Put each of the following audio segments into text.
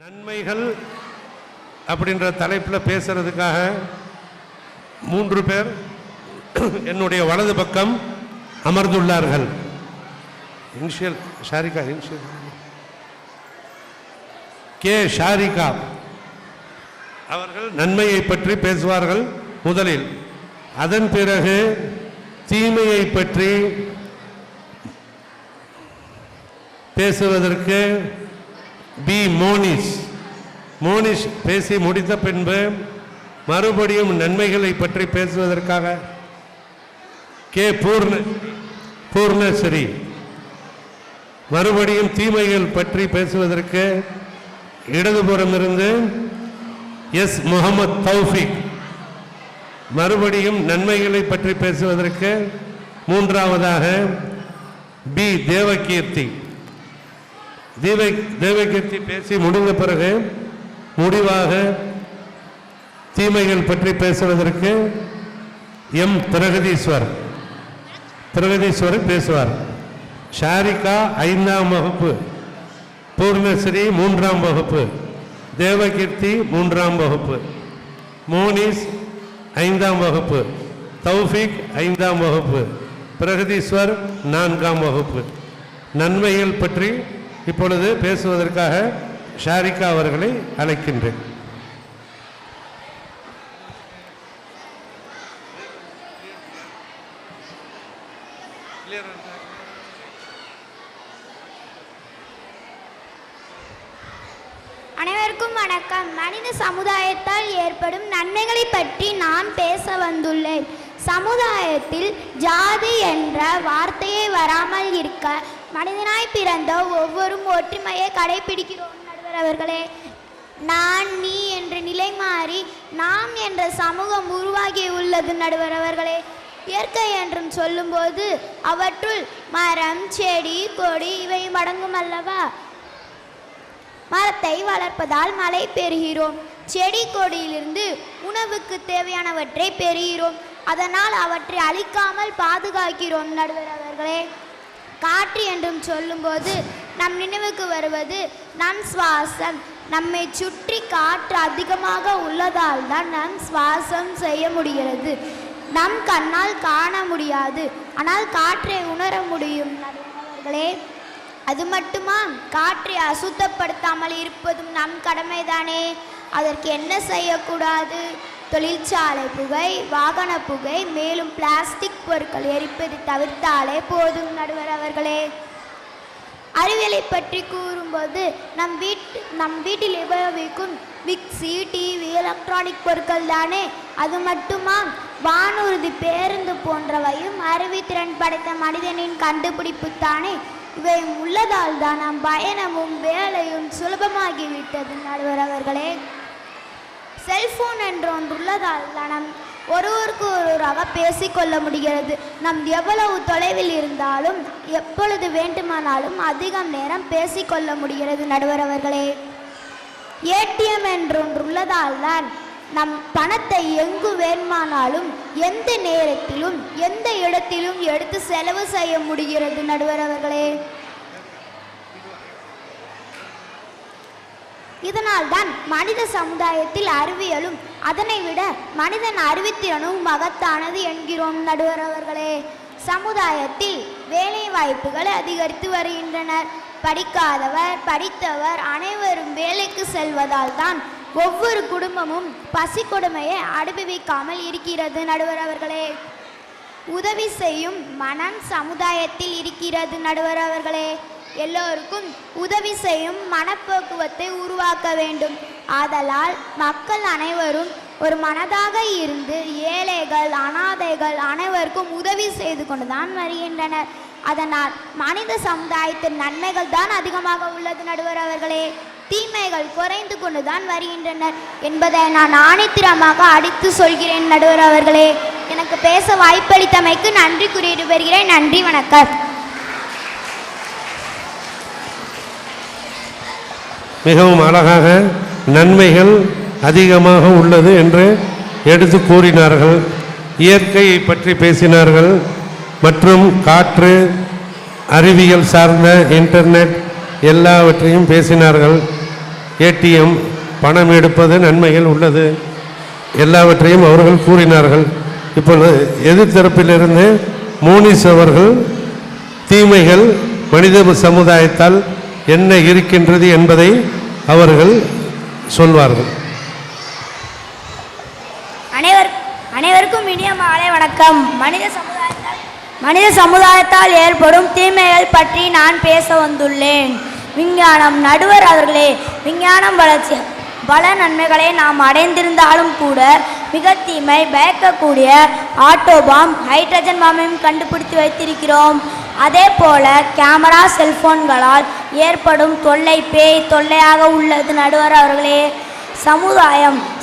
நன்மைகள் அப்படின்ற தலைப்பில் பேசுறதுக்காக 3 பேர் என்னுடைய வலது பக்கம் அமர்ந்துள்ளார்கள். Initial Sharika, initial K Sharika அவர்கள் நன்மையை பற்றி பேசுவார்கள் முதலில். அதன் பிறகு தீமையை பற்றி பேசுவதற்கு பி மோனிஷ் பேசி முடித்த பின்பு மறுபடியும் நன்மைகளை பற்றி பேசுவதற்காக கே பூர்ணஸ்ரீ, மறுபடியும் தீமைகள் பற்றி பேசுவதற்கு இடதுபுறம் இருந்து எஸ் முகமது தௌஃபிக், மறுபடியும் நன்மைகளை பற்றி பேசுவதற்கு மூன்றாவதாக பி தேவகீர்த்தி பேசி முடிந்த பிறகு முடிவாக தீமைகள் பற்றி பேசுவதற்கு எம் பிரகதீஸ்வர் பேசுவார். ஷாரிகா 5ஆம் வகுப்பு, பூர்ணஸ்ரீ 3ஆம் வகுப்பு, தேவகீர்த்தி 3ஆம் வகுப்பு, மோனிஷ் 5ஆம் வகுப்பு, தௌஃபிக் 5ஆம் வகுப்பு, பிரகதீஸ்வர் 4ஆம் வகுப்பு. நன்மைகள் பற்றி இப்பொழுது பேசுவதற்காக ஷாரிகா அவர்களை அழைக்கின்றேன். அனைவருக்கும் வணக்கம். மனித சமுதாயத்தால் ஏற்படும் நன்மைகளை பற்றி நான் பேச வந்துள்ளேன். சமுதாயத்தில் ஜாதி என்ற வார்த்தையே வராமல் இருக்க மனிதனாய் பிறந்த ஒவ்வொரும் ஒற்றுமையை கடைபிடிக்கிறோம் நடுவர் அவர்களே. நான் நீ என்ற நிலை மாறி நாம் என்ற சமூகம் உருவாகி உள்ளது நடுவர் அவர்களே. இயற்கை என்றும் சொல்லும்போது அவற்றுள் மரம், செடி, கொடி இவை அடங்கும் அல்லவா? மரத்தை வளர்ப்பதால் மழை பெறுகிறோம். செடி கொடியிலிருந்து உணவுக்கு தேவையானவற்றை பெறுகிறோம். அதனால் அவற்றை அழிக்காமல் பாதுகாக்கிறோம் நடுவர் அவர்களே. காற்று என்றும் சொல்லும்போது நம் நினைவுக்கு வருவது நம் சுவாசம். நம்மை சுற்றி காற்று அதிகமாக உள்ளதால் தான் நம் சுவாசம் செய்ய முடிகிறது. நம் கண்ணால் காண முடியாது, ஆனால் காற்றை உணர முடியும் நடுவர்களே. அது மட்டுமா, காற்றை அசுத்தப்படுத்தாமல் இருப்பதும் நம் கடமைதானே. அதற்கு என்ன செய்யக்கூடாது? தொழிற்சாலை புகை, வாகன புகை, மேலும் பிளாஸ்டிக் பொருட்கள் எரிப்பது தவிர்த்தாலே போதும் நடுவர் அவர்களே. அறிவியலை பற்றி கூறும்போது நம் வீட்டில் உபயோகிக்கும் மிக்சி, டிவி, எலக்ட்ரானிக் பொருட்கள் தானே. அது மட்டுமா, வானூர்தி, பேருந்து போன்றவையும் அறிவுத்திறன் படைத்த மனிதனின் கண்டுபிடிப்பு தானே. இவை உள்ளதால் தான் நம் பயணமும் வேலையும் சுலபமாகிவிட்டது நடுவர் அவர்களே. செல்போன் என்ற ஒன்று உள்ளதால் தான் நம் ஒருவருக்கு ஒருவராக பேசிக்கொள்ள முடிகிறது. நம் எவ்வளவு தொலைவில் இருந்தாலும் எப்பொழுது வேண்டுமானாலும் அதிகம் நேரம் பேசிக்கொள்ள முடிகிறது நடுவர் அவர்களே. ஏடிஎம் என்ற ஒன்று உள்ளதால் தான் நம் பணத்தை எங்கு வேண்டுமானாலும் எந்த நேரத்திலும் எந்த இடத்திலும் எடுத்து செலவு செய்ய முடிகிறது நடுவர் அவர்களே. இதனால் தான் மனித சமுதாயத்தில் அறிவியலும் அதனை விட மனிதன் அறிவுத்திறனும் மகத்தானது என்கிறோம் நடுவர் அவர்களே. சமுதாயத்தில் வேலை வாய்ப்புகள் அதிகரித்து வருகின்றனர். படிக்காதவர், படித்தவர் அனைவரும் வேலைக்கு செல்வதால் தான் ஒவ்வொரு குடும்பமும் பசி கொடுமையை அனுபவிக்காமல் இருக்கிறது நடுவர் அவர்களே. உதவி செய்யும் மனம் சமுதாயத்தில் இருக்கிறது நடுவர் அவர்களே. எல்லோருக்கும் உதவி செய்யும் மனப்போக்குவத்தை உருவாக்க வேண்டும். ஆதலால் மக்கள் அனைவரும் ஒரு மனதாக இருந்து ஏழைகள், அனாதைகள் அனைவருக்கும் உதவி செய்து கொண்டுதான் வருகின்றனர். அதனால் மனித சமுதாயத்தின் நன்மைகள் தான் அதிகமாக உள்ளது நடுவர் அவர்களே. தீமைகள் குறைந்து கொண்டுதான் வருகின்றனர் என்பதை நான் ஆணித்திரமாக அடித்து சொல்கிறேன் நடுவர் அவர்களே. எனக்கு பேச வாய்ப்பளித்தமைக்கு நன்றி கூறிட்டு வருகிறேன். நன்றி, வணக்கம். மிகவும் அழகாக நன்மைகள் அதிகமாக உள்ளது என்று எடுத்து கூறினார்கள். இயற்கையை பற்றி பேசினார்கள் மற்றும் காற்று, அறிவியல் சார்ந்த இன்டர்நெட் எல்லாவற்றையும் பேசினார்கள். ஏடிஎம், பணம் எடுப்பது நன்மைகள் உள்ளது, எல்லாவற்றையும் அவர்கள் கூறினார்கள். இப்பொழுது எதிர்த்தரப்பிலிருந்து மோனிஸ் அவர்கள் தீமைகள் மனித சமுதாயத்தால் என்ன இருக்கின்றது என்பதை அவர்கள் சொல்வார்கள். அனைவருக்கும் இனிய மாலை வணக்கம். மனித சமுதாயத்தால் ஏற்படும் தீமைகள் பற்றி நான் பேச வந்துள்ளேன். விஞ்ஞானம். நடுவர் அவர்களே, விஞ்ஞானம் வளர்ச்சி பல நன்மைகளை நாம் அடைந்திருந்தாலும் கூட மிக தீமை பயக்கக்கூடிய ஆட்டோ பாம், ஹைட்ரஜன் பாம்பையும் கண்டுபிடித்து வைத்திருக்கிறோம். அதே போல கேமரா, செல்போன்களால் ஏற்படும் தொல்லை பேய் தொல்லையாக உள்ளது. நடுவர் அவர்களே,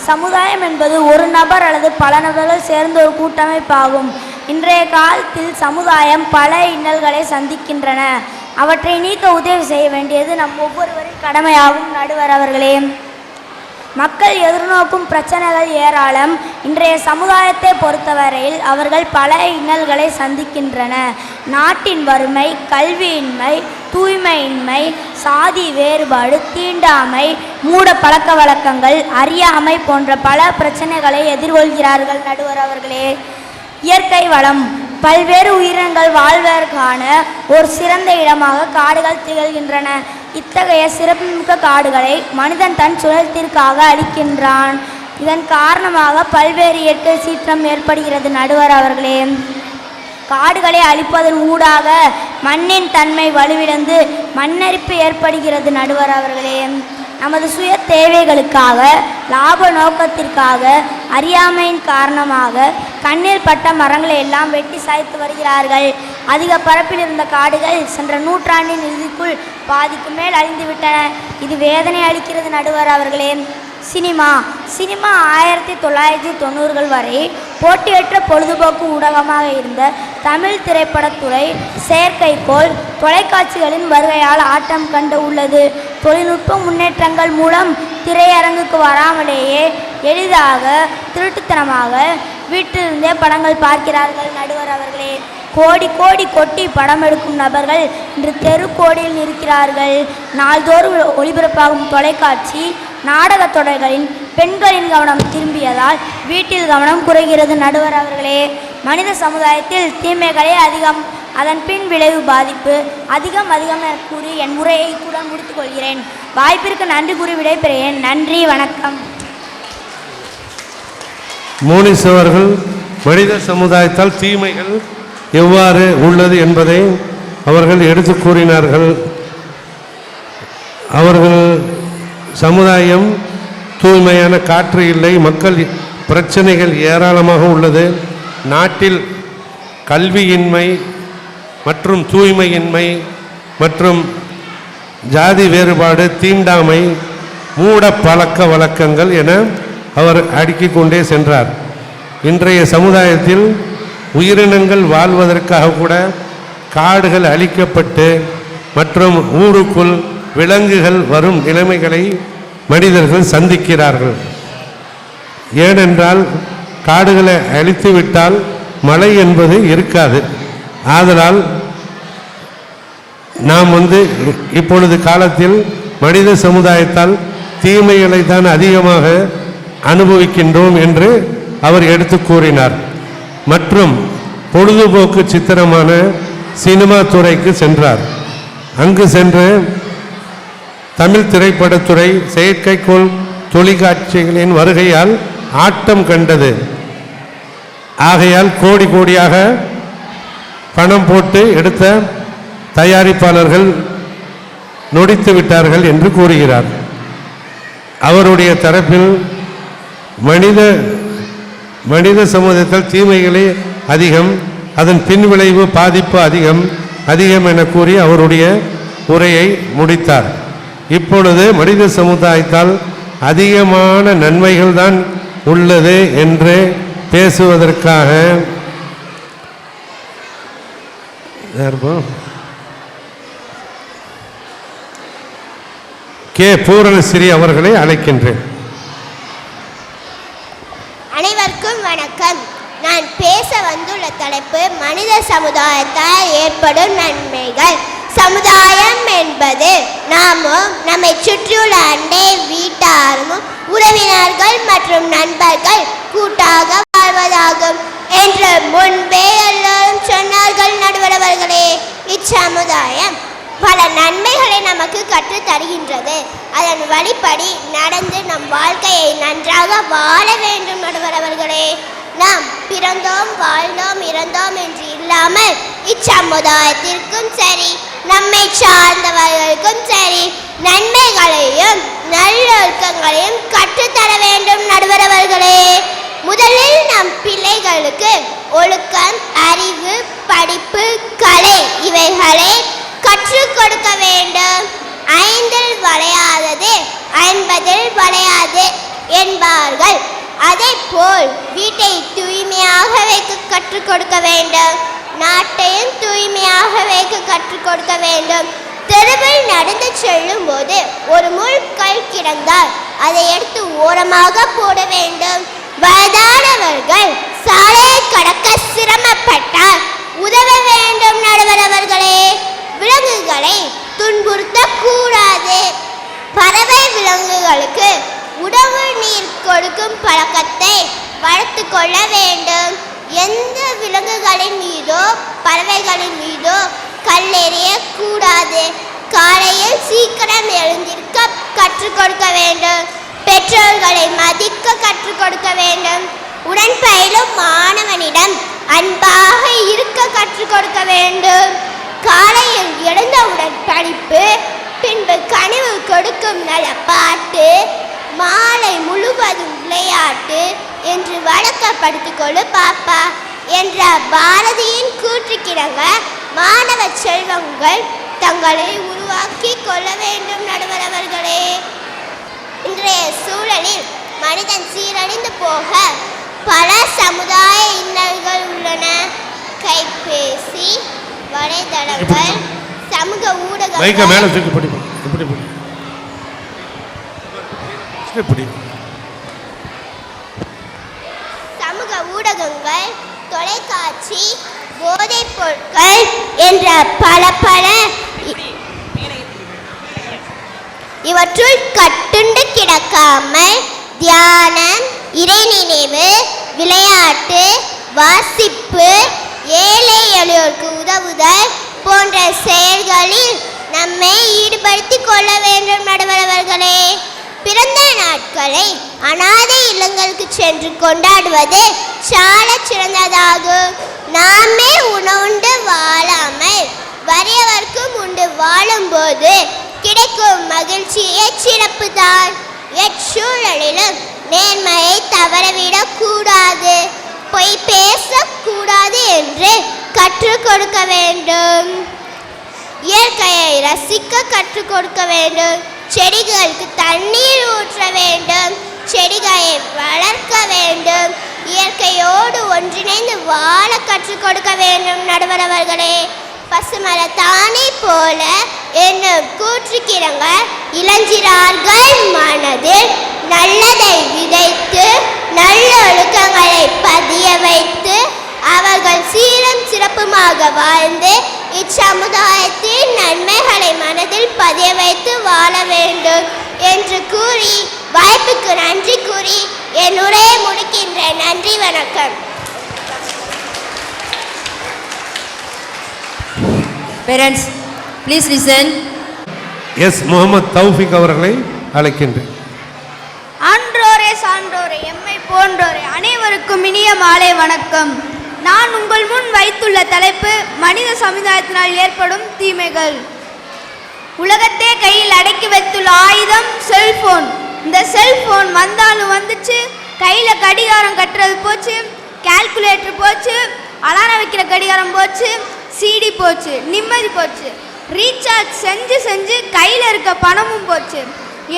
சமுதாயம் என்பது ஒரு நபர் அல்லது பல நபர்கள் சேர்ந்த ஒரு கூட்டமைப்பாகும். இன்றைய காலத்தில் சமுதாயம் பல இன்னல்களை சந்திக்கின்றன. அவற்றை நீக்க உதவி செய்ய வேண்டியது நம் ஒவ்வொருவரின் கடமையாகும். நடுவர் அவர்களே, மக்கள் எதிர்நோக்கும் பிரச்சனைகள் ஏராளம். இன்றைய சமுதாயத்தை பொறுத்தவரையில் அவர்கள் பல இன்னல்களை சந்திக்கின்றன. நாட்டின் வறுமை, கல்வியின்மை, தூய்மையின்மை, சாதி வேறுபாடு, தீண்டாமை, மூட பழக்க வழக்கங்கள், அறியாமை போன்ற பல பிரச்சனைகளை எதிர்கொள்கிறார்கள். நடுவர் அவர்களே, இயற்கை வளம். பல்வேறு உயிரினங்கள் வாழ்வதற்கான ஒரு சிறந்த இடமாக காடுகள் திகழ்கின்றன. இத்தகைய சிறப்புமிக்க காடுகளை மனிதன் தன் சுழற்சிற்காக அழிக்கின்றான். இதன் காரணமாக பல்வேறு இயற்கை சீற்றம் ஏற்படுகிறது. நடுவர் அவர்களே, காடுகளை அழிப்பதன் ஊடாக மண்ணின் தன்மை வலுவிழந்து மண்ணரிப்பு ஏற்படுகிறது. நடுவர் அவர்களே, நமது சுய தேவைகளுக்காக, லாப நோக்கத்திற்காக, அறியாமையின் காரணமாக கண்ணில் பட்ட மரங்களை எல்லாம் வெட்டி சாய்த்து வருகிறார்கள். அதிக பரப்பில் இருந்த காடுகள் சென்ற நூற்றாண்டின் இறுதிக்குள் பாதிக்கு மேல் அழிந்துவிட்டன. இது வேதனை அளிக்கிறது. நடுவர் அவர்களே, சினிமா 1990கள் வரை போட்டியற்ற பொழுதுபோக்கு ஊடகமாக இருந்த தமிழ் திரைப்படத்துறை செயற்கைக்கோள் தொலைக்காட்சிகளின் வருகையால் ஆட்டம் கண்டு உள்ளது. தொழில்நுட்ப முன்னேற்றங்கள் மூலம் திரையரங்குக்கு வராமலேயே எளிதாக திருட்டுத்தனமாக வீட்டிலிருந்தே படங்கள் பார்க்கிறார்கள். நடுவர் அவர்களே, கோடி கோடி கொட்டி படம் எடுக்கும் நபர்கள் இன்று தெருக்கோடியில் இருக்கிறார்கள். நாள்தோறும் ஒளிபரப்பாகும் தொலைக்காட்சி நாடகத் தொடர்களின் பெண்களின் கவனம் திரும்பியதால் வீட்டில் கவனம் குறைகிறது. நடுவர் அவர்களே, மனித சமுதாயத்தில் தீமைகளே அதிகம், அதன் பின் விளைவு பாதிப்பு அதிகம் என கூறி என் உரையை கூட முடித்துக் கொள்கிறேன். வாய்ப்பிற்கு நன்றி கூறி விடைபெறுகிறேன். நன்றி, வணக்கம். மோனிஸ் அவர்கள் மனித சமுதாயத்தால் தீமைகள் எவ்வாறு உள்ளது என்பதை அவர்கள் எடுத்து கூறினார்கள். அவர்கள் சமுதாயம் தூய்மையான காற்று இல்லை, மக்கள் பிரச்சனைகள் ஏராளமாக உள்ளது, நாட்டில் கல்வியின்மை மற்றும் தூய்மையின்மை மற்றும் ஜாதி வேறுபாடு, தீண்டாமை, மூட பழக்க வழக்கங்கள் என அவர் அடுக்கிக் கொண்டே சென்றார். இன்றைய சமுதாயத்தில் உயிரினங்கள் வாழ்வதற்காக கூட காடுகள் அழிக்கப்பட்டு மற்றும் ஊருக்குள் விலங்குகள் வரும் நிலைமைகளை மனிதர்கள் சந்திக்கிறார்கள். ஏனென்றால் காடுகளை அழித்துவிட்டால் மழை என்பது இருக்காது. ஆதலால் நாம் இப்பொழுது காலத்தில் மனித சமுதாயத்தால் தீமைகளை தான் அதிகமாக அனுபவிக்கின்றோம் என்று அவர் எடுத்து கூறினார். மற்றும் பொழுதுபோக்கு சித்திரமான சினிமா துறைக்கு சென்றார். அங்கு சென்று தமிழ் திரைப்படத்துறை செயற்கைக்கோள் தொலைக்காட்சிகளின் வருகையால் ஆட்டம் கண்டது. ஆகையால் கோடி கோடியாக பணம் போட்டு எடுத்த தயாரிப்பாளர்கள் நொடித்து விட்டார்கள் என்று கூறுகிறார். அவருடைய தரப்பில் மனித சமூகத்தில் தீமைகளே அதிகம், அதன் பின்விளைவு பாதிப்பு அதிகம் என கூறி அவருடைய உரையை முடித்தார். இப்பொழுது மனித சமுதாயத்தால் அதிகமான நன்மைகள் தான் உள்ளது என்று பேசுவதற்காக கே பூரணஸ்ரீ அவர்களை அழைக்கின்றேன். அனைவருக்கும் வணக்கம். நான் பேச வந்துள்ள தலைப்பு மனித சமுதாயத்தால் ஏற்படும் நன்மைகள். சமுதாயம் என்பது நாமும் நம்மை சுற்றியுள்ள அண்டை வீட்டாரும் உறவினர்கள் மற்றும் நண்பர்கள் கூட்டாக வாழ்வதாகும் என்று முன்பே எல்லோரும் சொன்னார்கள் நடுவர் அவர்களே. இச்சமுதாயம் பல நன்மைகளை நமக்கு கற்றுத் தருகின்றது. அதன் வழிப்படி நடந்து நம் வாழ்க்கையை நன்றாக வாழ வேண்டும் நடுவர் அவர்களே. நாம் பிறந்தோம் வாழ்ந்தோம் இறந்தோம் என்று இல்லாமல் இச்சமுதாயத்திற்கும் சரி நம்மை சார்ந்தவர்களுக்கும் சரி நன்மைகளையும் நல்லொழுக்கங்களையும் கற்றுத்தர வேண்டும் நடுவர் அவர்களே. முதலில் நம் பிள்ளைகளுக்கு ஒழுக்கம், அறிவு, படிப்பு, கலை இவைகளை கற்றுக் கொடுக்க வேண்டும். 5ல் வளையாதது 50ல் வளையாது என்பார்கள். அதே போல் வீட்டை தூய்மையாக வைக்க கற்றுக் கொடுக்க வேண்டும். நாட்டையும் தூய்மையாக வைக்க கற்றுக் கொடுக்க வேண்டும். தெருவில் நடந்து செல்லும் போது ஒரு முள்கல் கிடந்தால் அதை எடுத்து ஓரமாக போட வேண்டும். வயதானவர்கள் சாலையை கடக்க சிரமப்பட்டால் உதவ வேண்டும் நடுவர் அவர்களே. விலங்குகளை துன்புறுத்த கூடாது. பறவை விலங்குகளுக்கு உணவு நீர் கொடுக்கும் பழக்கத்தை வளர்த்து கொள்ள வேண்டும். எந்த விலங்குகளின் மீதோ பறவைகளின் மீதோ கல்லெறிய கூடாது. காலையில் சீக்கிரம் எழுந்திருக்க கற்றுக் கொடுக்க வேண்டும். பெற்றோர்களை மதிக்க கற்றுக் கொடுக்க வேண்டும். உடன் பயிலும் மாணவனிடம் அன்பாக இருக்க கற்றுக் கொடுக்க வேண்டும். காலையில் எழுந்தவுடன் படிப்பு, பின்பு கனிவு கொடுக்கும் நல்ல பாட்டு, மாலை முழுவதும் விளையாட்டு என்று வழக்கப்படுத்திக் கொள்ளு பாப்பா என்ற பாரதியின் கூற்றுக்கிடங்க மாணவ செல்வங்கள் தங்களை உருவாக்கி கொள்ள வேண்டும் நடுவர் அவர்களே. இன்றைய சூழலில் மனிதன் சீரழிந்து போக பல சமுதாய இன்னல்கள் உள்ளன. கைபேசி, வலைதளங்கள், சமூக ஊடகங்கள், சமூக ஊடகங்கள், தொலைக்காட்சி, போதைப் பொருட்கள் என்ற பல இவற்றுள் கட்டுண்டு கிடக்காமல் தியானம், இறைநினைவு, விளையாட்டு, வாசிப்பு, ஏழை எளியோருக்கு உதவுதல் போன்ற செயல்களில் நம்மை ஈடுபடுத்திக் கொள்ள வேண்டும் நடுவர் அவர்களே. பிறந்த நாட்களை அனாதை இல்லங்களுக்கு சென்று கொண்டாடுவது சால சிறந்ததாகும். நாமே உணவுண்டு வாழாமல் வறியவர்க்கும் உண்டு வாழும்போது கிடைக்கும் மகிழ்ச்சியே சிறப்பு தான். எச்சூழலிலும் நேர்மையை தவறவிடக் கூடாது, பொய் பேசக்கூடாது என்று கற்றுக் கொடுக்க வேண்டும். இயற்கையை ரசிக்க கற்றுக் கொடுக்க வேண்டும். செடிகளுக்கு தண்ணீர் ஊற்ற வேண்டும். செடிகளை வளர்க்க வேண்டும். இயற்கையோடு ஒன்றிணைந்து வாழ கற்றுக் கொடுக்க வேண்டும் நடுவர் அவர்களே. பசுமரத்தானை போல என்னும் கூற்றுக்கிறங்க இளஞ்சிறார்கள் மனதில் நல்லதை விதைத்து நல்லொழுக்கங்களை பதிய வைத்து அவர்கள் சீரும் சிறப்புமாக வாழ்ந்து இச்சமுதாயத்தின் நன்மைகளை மனதில் பதிய வைத்து வாழ வேண்டும் என்று கூறி வாய்ப்புக்கு நன்றி கூறி என் உரையை முடிக்கின்றேன். நன்றி, வணக்கம். Parents, please listen. S Mohammed Taufiq அவர்களை அழைக்கின்றேன். ஆன்றோரே சான்றோரே எம்மை போன்றோரே அனைவருக்கும் இனிய மாலை வணக்கம். நான் உங்கள் முன் வைத்துள்ள தலைப்பு மனித சமுதாயத்தினால் ஏற்படும் தீமைகள். உலகத்தே கையில் அடக்கி வைத்துள்ள ஆயுதம் செல்போன். இந்த செல்போன் வந்தாலும் வந்துச்சு, கையில் கடிகாரம் கட்டுறது போச்சு, கால்குலேட்டர் போச்சு, அலாரம் வைக்கிற கடிகாரம் போச்சு, சிடி போச்சு, நிம்மதி போச்சு, ரீசார்ஜ் செஞ்சு கையில் இருக்க பணமும் போச்சு.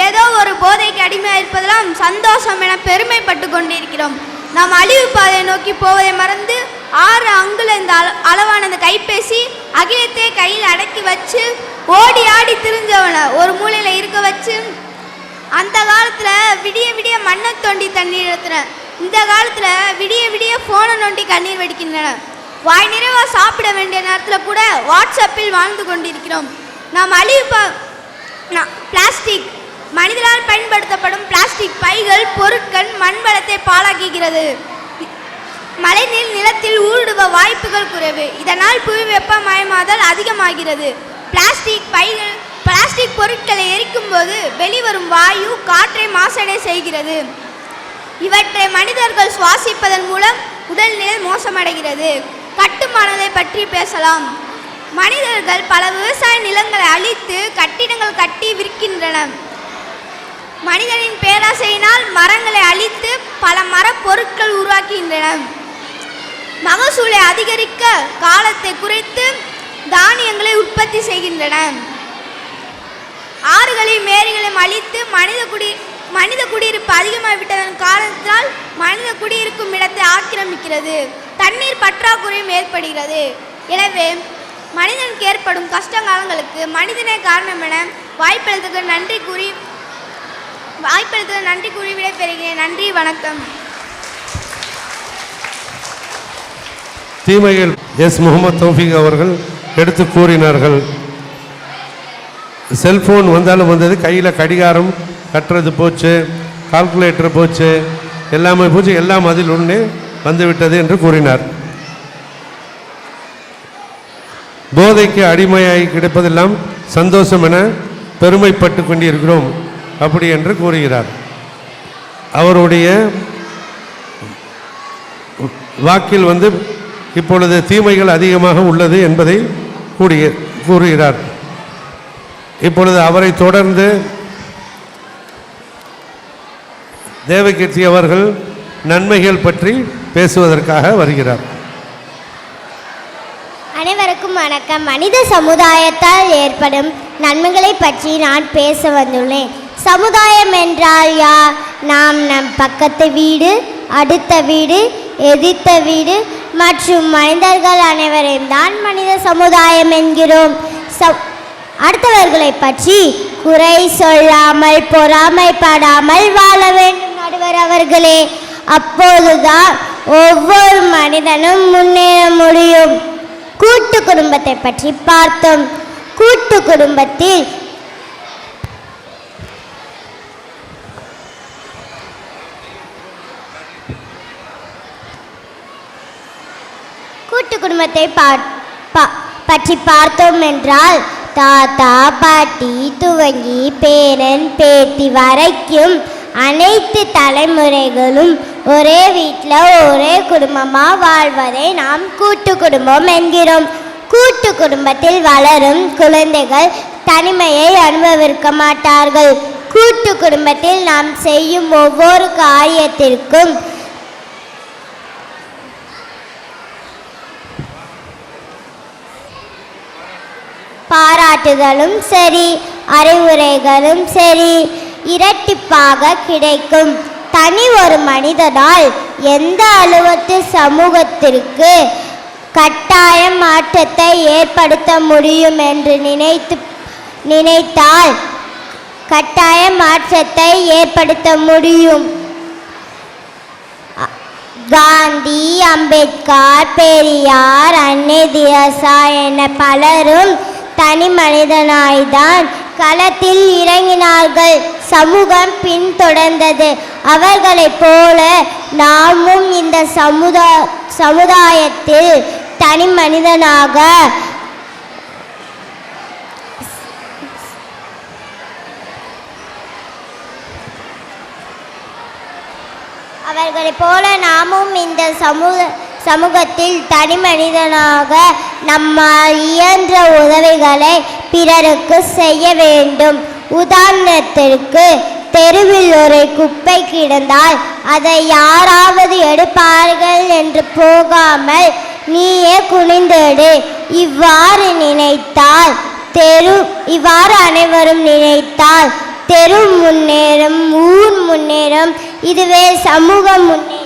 ஏதோ ஒரு போதைக்கு அடிமையாக இருப்பதெல்லாம் சந்தோஷம் என பெருமைப்பட்டு கொண்டிருக்கிறோம். நாம் அழிவு பாதையை நோக்கி போவதை மறந்து 6 அங்குல இந்த அளவான இந்த கைபேசி அகிலத்தை கையில் அடக்கி வச்சு ஓடி ஆடி திரிஞ்சவனை ஒரு மூலையில் இருக்க வச்சு, அந்த காலத்தில் விடிய மண்ணை தோண்டி தண்ணீர் எடுத்துன, இந்த காலத்தில் விடிய ஃபோனை நோண்டி கண்ணீர் வெடிக்கின்றன. வாய் நிறைவாக சாப்பிட வேண்டிய நேரத்தில் கூட வாட்ஸ்அப்பில் வாழ்ந்து கொண்டிருக்கிறோம். நாம் பிளாஸ்டிக் மனிதனால் பயன்படுத்தப்படும் பிளாஸ்டிக் பைகள் பொருட்கள் மண் வளத்தை பாழாக்குகிறது. மழைநீர் நிலத்தில் ஊடுருவ வாய்ப்புகள் குறைவு. இதனால் புவி வெப்பமயமாதல் அதிகமாகிறது. பிளாஸ்டிக் பொருட்களை எரிக்கும் போது வெளிவரும் வாயு காற்றை மாசடை செய்கிறது. இவற்றை மனிதர்கள் சுவாசிப்பதன் மூலம் உடல்நிலை மோசமடைகிறது. கட்டுமானத்தை பற்றி பேசலாம். மனிதர்கள் பல விவசாய நிலங்களை அழித்து கட்டிடங்கள் கட்டி விற்கின்றனர். மனிதனின் பேராசையினால் மரங்களை அழித்து பல மரப்பொருட்கள் உருவாக்குகின்றனர். மகசூலை அதிகரிக்க காலத்தை குறைத்து தானியங்களை உற்பத்தி செய்கின்றனர். ஆறுகளையும் ஏரிகளையும் அழித்து மனித குடியிருப்பு அதிகமாகிவிட்டதன் காரணத்தால் மனித குடியிருக்கும் இடத்தை ஆக்கிரமிக்கிறது. தண்ணீர் பற்றாக்குறையும் ஏற்படுகிறது. எனவே மனிதனுக்கு ஏற்படும் கஷ்டகாலங்களுக்கு மனிதனே காரணம் என வாய்ப்பளித்ததற்கு நன்றி கூறி விடைபெறுகிறேன். நன்றி, வணக்கம். தீமைகள் எஸ் முகமது தௌஃபீக் அவர்கள் எடுத்து கூறினார்கள். செல்ஃபோன் வந்தாலும் வந்தது, கையில் கடிகாரம் கட்டுறது போச்சு, கால்குலேட்டர் போச்சு, எல்லாமே போச்சு, எல்லாம் அதில் ஒன்று வந்துவிட்டது என்று கூறினார். போதைக்கு அடிமையாகி கிடைப்பதெல்லாம் சந்தோஷம் என பெருமைப்பட்டு கொண்டிருக்கிறோம் அப்படி என்று கூறுகிறார். அவருடைய வாக்கில் இப்பொழுது தீமைகள் அதிகமாக உள்ளது என்பதை கூறுகிறார். இப்பொழுது அவரை தொடர்ந்து தேவகீர்த்தி அவர்கள் நன்மைகள் பற்றி பேசுவதற்காக வருகிறார். அனைவருக்கும் வணக்கம். மனித சமுதாயத்தால் ஏற்படும் நன்மைகளை பற்றி நான் பேச வந்துள்ளேன். சமுதாயம் என்றால் யார்? நாம் நம் பக்கத்து வீடு, அடுத்த வீடு, எதிர்த்த வீடு மற்றும் மனிதர்கள் அனைவரையும் தான் மனித சமுதாயம் என்கிறோம். அடுத்தவர்களை பற்றி குறை சொல்லாமல் பொறாமைப்படாமல் வாழ வேண்டும் நடுவர் அவர்களே. அப்போதுதான் ஒவ்வொரு மனிதனும் முன்னேற முடியும். கூட்டு குடும்பத்தை பற்றி பார்த்தோம். கூட்டு குடும்பத்தை பற்றி பார்த்தோம் என்றால் தாத்தா பாட்டி துவங்கி பேரன் பேத்தி வரைக்கும் அனைத்து தலைமுறைகளும் ஒரே வீட்டில் ஒரே குடும்பமாக வாழ்வதை நாம் கூட்டு குடும்பம் என்கிறோம். கூட்டு குடும்பத்தில் வளரும் குழந்தைகள் தனிமையை அனுபவிக்க மாட்டார்கள். கூட்டு குடும்பத்தில் நாம் செய்யும் ஒவ்வொரு காரியத்திற்கும் பாராட்டுதலும் சரி, அறிவுரைகளும் சரி இரட்டிப்பாக கிடைக்கும். தனி ஒரு மனிதனால் எந்த அளவுக்கு சமூகத்திற்கு கட்டாய மாற்றத்தை ஏற்படுத்த முடியும் என்று நினைத்தால் கட்டாய மாற்றத்தை ஏற்படுத்த முடியும். காந்தி, அம்பேத்கர், பெரியார், அன்னை தெரசா என பலரும் தனி மனிதனாய்தான் களத்தில் இறங்கினார்கள். சமூகம் பின்தொடர்ந்தது. அவர்களைப் போல நாமும் இந்த சமுதாயத்தில் தனி மனிதனாக சமூகத்தில் தனி மனிதனாக நம்மால் இயன்ற உதவிகளை பிறருக்கு செய்ய வேண்டும். உதாரணத்திற்கு தெருவில் ஒரு குப்பை கிடந்தால் அதை யாராவது எடுப்பார்கள் என்று போகாமல் நீயே குனிந்தெடு. இவ்வாறு அனைவரும் நினைத்தால் தெரு முன்னேறும், ஊர் முன்னேறும். இதுவே சமூக முன்னேற்றம்.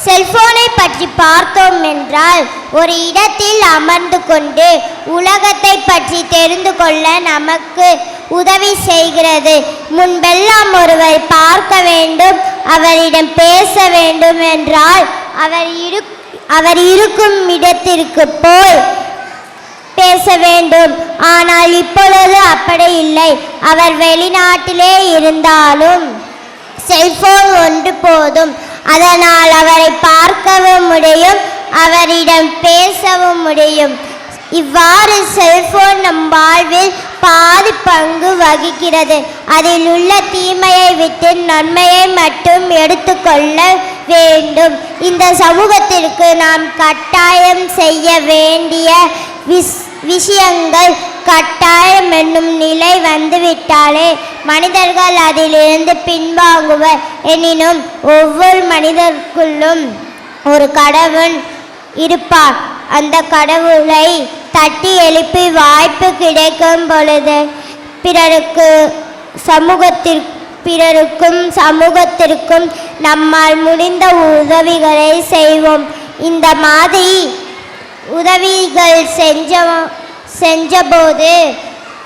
செல்போனை பற்றி பார்த்தோம் என்றால் ஒரு இடத்தில் அமர்ந்து கொண்டு உலகத்தை பற்றி தெரிந்து கொள்ள நமக்கு உதவி செய்கிறது. முன்பெல்லாம் ஒருவரை பார்க்க வேண்டும், அவரிடம் பேச வேண்டும் என்றால் அவர் இருக்கும் இடத்திற்கு போய் பேச வேண்டும். ஆனால் இப்பொழுது அப்படி இல்லை. அவர் வெளிநாட்டிலே இருந்தாலும் செல்போன் ஒன்று போதும். அதனால் அவரை பார்க்கவும் முடியும், அவரிடம் பேசவும் முடியும். இவ்வாறு செல்போன் நம் வாழ்வில் பாதி பங்கு வகிக்கிறது. அதில் உள்ள தீமையை விட்டு நன்மையை மட்டும் எடுத்துக்கொள்ள வேண்டும். இந்த சமூகத்திற்கு நாம் கட்டாயம் செய்ய வேண்டிய விஷயங்கள் கட்டாயம் என்னும் நிலை வந்துவிட்டாலே மனிதர்கள் அதிலிருந்து பின்வாங்குவர். எனினும் ஒவ்வொரு மனிதருக்குள்ளும் ஒரு கடவுள் இருப்பார். அந்த கடவுளை தட்டி எழுப்பி வாய்ப்பு கிடைக்கும் பொழுது பிறருக்கும் சமூகத்திற்கும் நம்மால் முடிந்த உதவிகளை செய்வோம். இந்த மாதிரி உதவிகள் செஞ்சபோது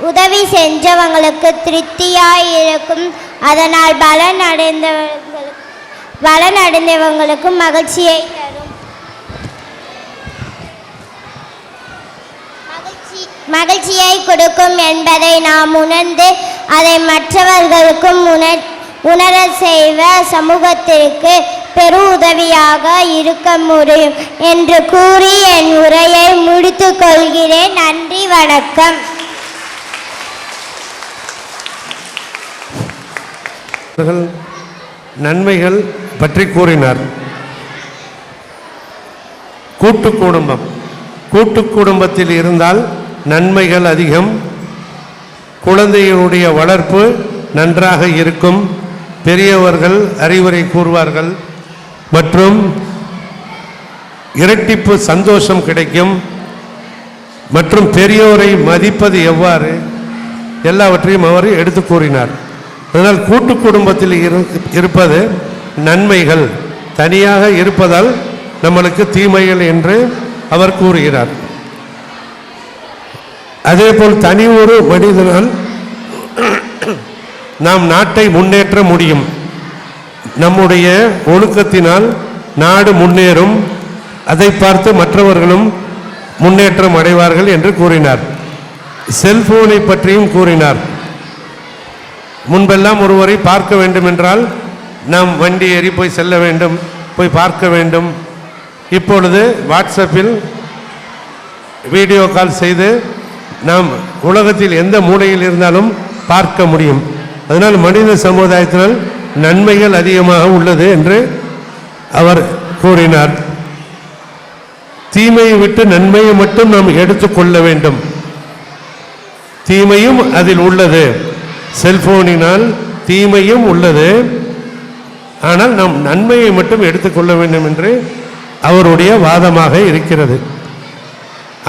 உதவி செஞ்சவங்களுக்கு திருப்தியாய் இருக்கும். அதனால் பலனடைந்தவங்களுக்கு மகிழ்ச்சியை தரும். மகிழ்ச்சியை கொடுக்கும் என்பதை நாம் உணர்ந்து அதை மற்றவர்களுக்கும் உணர செய்வ சமூகத்திற்கு பெரு உதவியாக இருக்க முடியும் என்று கூறி என் உரையை முடித்துக் கொள்கிறேன். நன்றி, வணக்கம். நன்மைகள் பற்றி கூறினார். கூட்டு குடும்பத்தில் இருந்தால் நன்மைகள் அதிகம். குழந்தைகளுடைய வளர்ப்பு நன்றாக இருக்கும். பெரியவர்கள் அறிவுரை கூறுவார்கள் மற்றும் இரட்டிப்பு சந்தோஷம் கிடைக்கும். மற்றும் பெரியோரை மதிப்பது எவ்வாறு எல்லாவற்றையும் அவர் எடுத்து கூறினார். அதனால் கூட்டு குடும்பத்தில் இருப்பது நன்மைகள், தனியாக இருப்பதால் நம்மளுக்கு தீமைகள் என்று அவர் கூறுகிறார். அதேபோல் தனி ஒரு மனிதனால் நாம் நாட்டை முன்னேற்ற முடியும். நம்முடைய ஒழுக்கத்தினால் நாடு முன்னேறும். அதை பார்த்து மற்றவர்களும் முன்னேற்றம் அடைவார்கள் என்று கூறினார். செல்போனை பற்றியும் கூறினார். முன்பெல்லாம் ஒருவரை பார்க்க வேண்டும் என்றால் நாம் வண்டி ஏறி போய் செல்ல வேண்டும், போய் பார்க்க வேண்டும். இப்பொழுது வாட்ஸ்அப்பில் வீடியோ கால் செய்து நாம் உலகத்தில் எந்த மூலையில் இருந்தாலும் பார்க்க முடியும். அதனால் மனித சமுதாயத்தினால் நன்மைகள் அதிகமாக உள்ளது என்று அவர் கூறினார். தீமையை விட்டு நன்மையை மட்டும் நாம் எடுத்துக்கொள்ள வேண்டும். தீமையும் அதில் உள்ளது. செல்போனினால் தீமையும் உள்ளது. ஆனால் நாம் நன்மையை மட்டும் எடுத்துக்கொள்ள வேண்டும் என்று அவருடைய வாதமாக இருக்கிறது.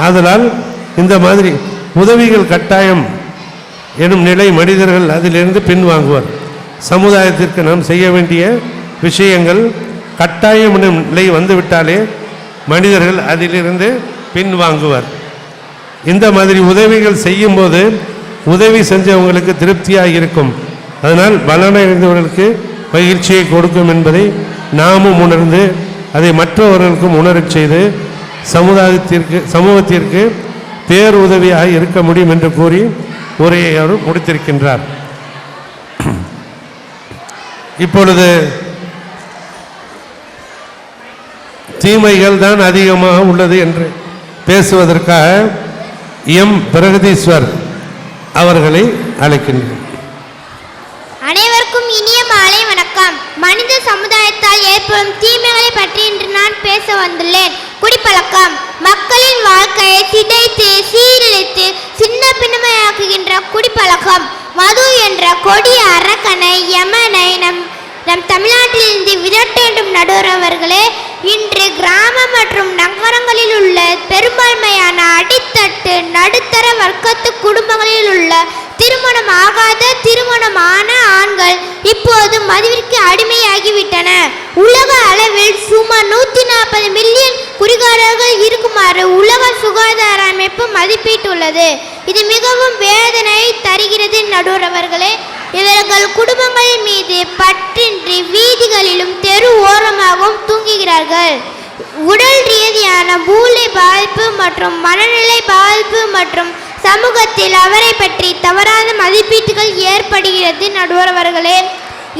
ஆதலால் இந்த மாதிரி உதவிகள் கட்டாயம் எனும் நிலை மனிதர்கள் அதிலிருந்து பின்வாங்குவர். சமுதாயத்திற்கு நாம் செய்ய வேண்டிய விஷயங்கள் கட்டாயம் எனும் நிலை வந்துவிட்டாலே மனிதர்கள் அதிலிருந்து பின்வாங்குவர். இந்த மாதிரி உதவிகள் செய்யும்போது உதவி செஞ்சவங்களுக்கு திருப்தியாக இருக்கும். அதனால் பலனடைந்தவர்களுக்கு மகிழ்ச்சியை கொடுக்கும் என்பதை நாமும் உணர்ந்து அதை மற்றவர்களுக்கும் உணரச் செய்து சமூகத்திற்கு பேருதவியாக இருக்க முடியும் என்று கூறி உரையை அவர் முடித்திருக்கின்றார். இப்பொழுது தீமைகள் தான் அதிகமாக உள்ளது என்று பேசுவதற்காக எம் பிரகதீஸ்வர் அவர்களை அழைக்கின்றேன். அனைவருக்கும் இனிய மாலை வணக்கம். மனித சமுதாயத்தால் ஏற்படும் தீமைகளை பற்றி இன்று நான் பேச வந்துள்ளேன். குடிப்பழக்கம் மக்களின் வாழ்க்கையை சிதைத்து சீரழித்து சின்ன பின்னமையாக்குகின்ற குடிப்பழக்கம். மது என்ற கொடிய அரக்கனை யமனை நம் தமிழ்நாட்டிலிருந்து விரட்ட வேண்டும். நடுவரவர்களே, இன்று கிராம மற்றும் நகரங்களில் உள்ள பெரும்பான்மையான அடித்தட்டு நடுத்தர வர்க்கத்து குடும்பங்களில் உள்ள திருமணம் ஆகாத திருமணமான ஆண்கள் இப்போது மதுவிற்கு அடிமையாகிவிட்டன. உலக அளவில் சுமார் 140 மில்லியன் குடிகாரர்கள் இருக்குமாறு உலக சுகாதார அமைப்பு மதிப்பீட்டுள்ளது. இது மிகவும் வேதனை தருகிறது. நடுவரவர்களே, இதற்கு இவர்கள் குடும்பங்கள் மீது பற்றின்றி வீதிகளிலும் தெரு ஓரமாகவும் தூங்குகிறார்கள். உடல் ரீதியான மூளை பாதிப்பு மற்றும் மனநிலை பாதிப்பு மற்றும் சமூகத்தில் அவரை பற்றி தவறான மதிப்பீட்டுகள் ஏற்படுகிறது. நடுவர் அவர்களே,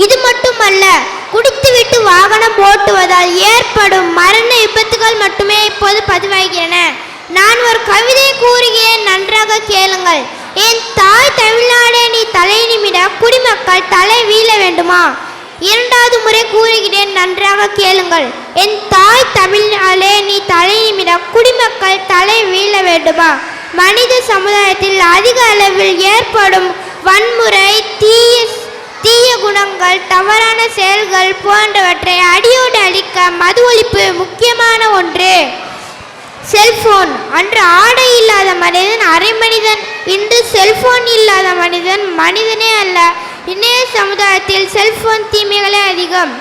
இது மட்டுமல்ல, குடித்துவிட்டு வாகனம் ஓட்டுவதால் ஏற்படும் மரண விபத்துகள் மட்டுமே இப்போது பதிவாகின்றன. நான் ஒரு கவிதை கூறுகிறேன், நன்றாக கேளுங்கள். என் தாய் தமிழ்நாடே நீ தலை நிமிட குடிமக்கள் தலை வீழ வேண்டுமா? இரண்டாவது முறை கூறுகிறேன், நன்றாக கேளுங்கள். என் தாய் தமிழ்நாடே நீ தலை நிமிட குடிமக்கள் தலை வீழ வேண்டுமா? மனித சமுதாயத்தில் அதிக அளவில் ஏற்படும் வன்முறை, தீய குணங்கள், தவறான செயல்கள் போன்றவற்றை அடியோடு அழிக்க மது ஒழிப்பு முக்கியமான ஒன்று. செல்போன். அன்று ஆடை இல்லாத மனிதன் அரை மனிதன், இன்று செல்போன் இல்லாத மனிதன் மனிதனே அல்ல. இணைய சமுதாயத்தில் செல்போன் தீமைகளே அதிகம்.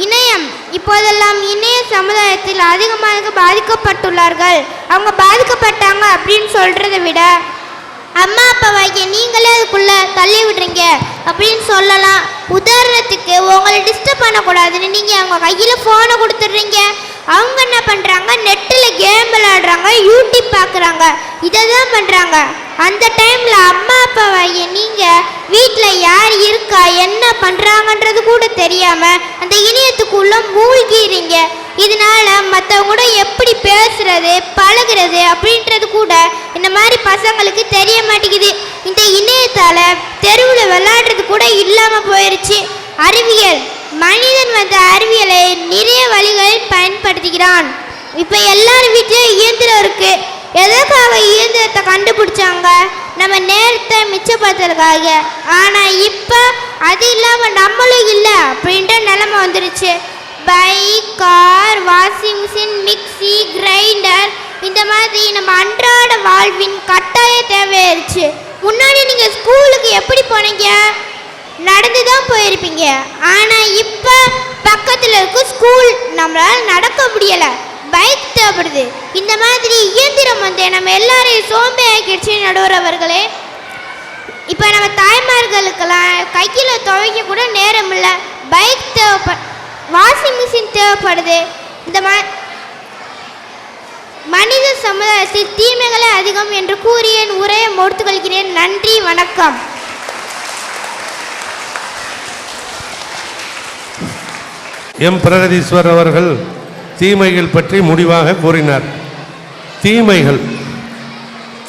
இணையம். இப்போதெல்லாம் இணைய சமுதாயத்தில் அதிகமாக பாதிக்கப்பட்டுள்ளார்கள். அவங்க பாதிக்கப்பட்டாங்க அப்படின்னு சொல்றதை விட அம்மா அப்பாவாகிய நீங்களே அதுக்குள்ள தள்ளி விடுறீங்க அப்படின்னு சொல்லலாம். உதாரணத்துக்கு, உங்களை டிஸ்டர்ப் பண்ணக்கூடாதுன்னு நீங்கள் அவங்க கையில் ஃபோனை கொடுத்துட்றீங்க. அவங்க என்ன பண்ணுறாங்க, நெட்டில் கேம் விளையாடுறாங்க, யூடியூப் பார்க்குறாங்க, இதை தான் பண்ணுறாங்க. அந்த டைமில் அம்மா அப்பாவாகிய நீங்கள் வீட்டில் யார் இருக்கா, என்ன பண்ணுறாங்கன்றது கூட தெரியாமல் அந்த இணையத்துக்குள்ளே மூழ்கிறீங்க. இதனால மற்றவங்க கூட எப்படி பேசுறது, பழகிறது அப்படின்றது கூட இந்த மாதிரி பசங்களுக்கு தெரிய மாட்டேங்குது. இந்த இணையத்தால் தெருவில் விளையாடுறது கூட இல்லாமல் போயிடுச்சு. அறிவியல். மனிதன் அறிவியலை நிறைய வழிகளில் பயன்படுத்துகிறான். இப்போ எல்லார் வீட்லேயும் இயந்திரம் இருக்கு. எதற்காக இயந்திரத்தை கண்டுபிடிச்சாங்க? நம்ம நேரத்தை மிச்சப்படுத்துறதுக்காக. ஆனால் இப்போ அது இல்லாமல் நம்மளும் இல்லை அப்படின்ற நிலைமை வந்துருச்சு. Bike, car, washing machine, mixie, grinder, இந்த மாதிரி நம்ம அன்றாட வாழ்வின் கட்டாய தேவையாயிருச்சு. முன்னாடி நீங்கள் ஸ்கூலுக்கு எப்படி போனீங்க? நடந்து தான் போயிருப்பீங்க. ஆனால் இப்போ பக்கத்தில் இருக்க ஸ்கூல், நம்மளால் நடக்க முடியலை, பைக் தேவைப்படுது. இந்த மாதிரி இயந்திரம் நம்ம எல்லாரையும் சோம்பே ஆக்கிடுச்சு. நடுவர் அவர்களே, இப்போ நம்ம தாய்மார்களுக்கெல்லாம் கையில் துவைக்க கூட நேரம் இல்லை. பைக் வாஷிங் மிஷின் தேவைப்படுது. இந்த மனித சமுதாயத்தில் தீமைகளே அதிகம் என்று கூறி என் உரையை முடித்துக் கொள்கிறேன். நன்றி, வணக்கம். எம் பிரகதீஸ்வர் அவர்கள் தீமைகள் பற்றி முடிவாக கூறினார்.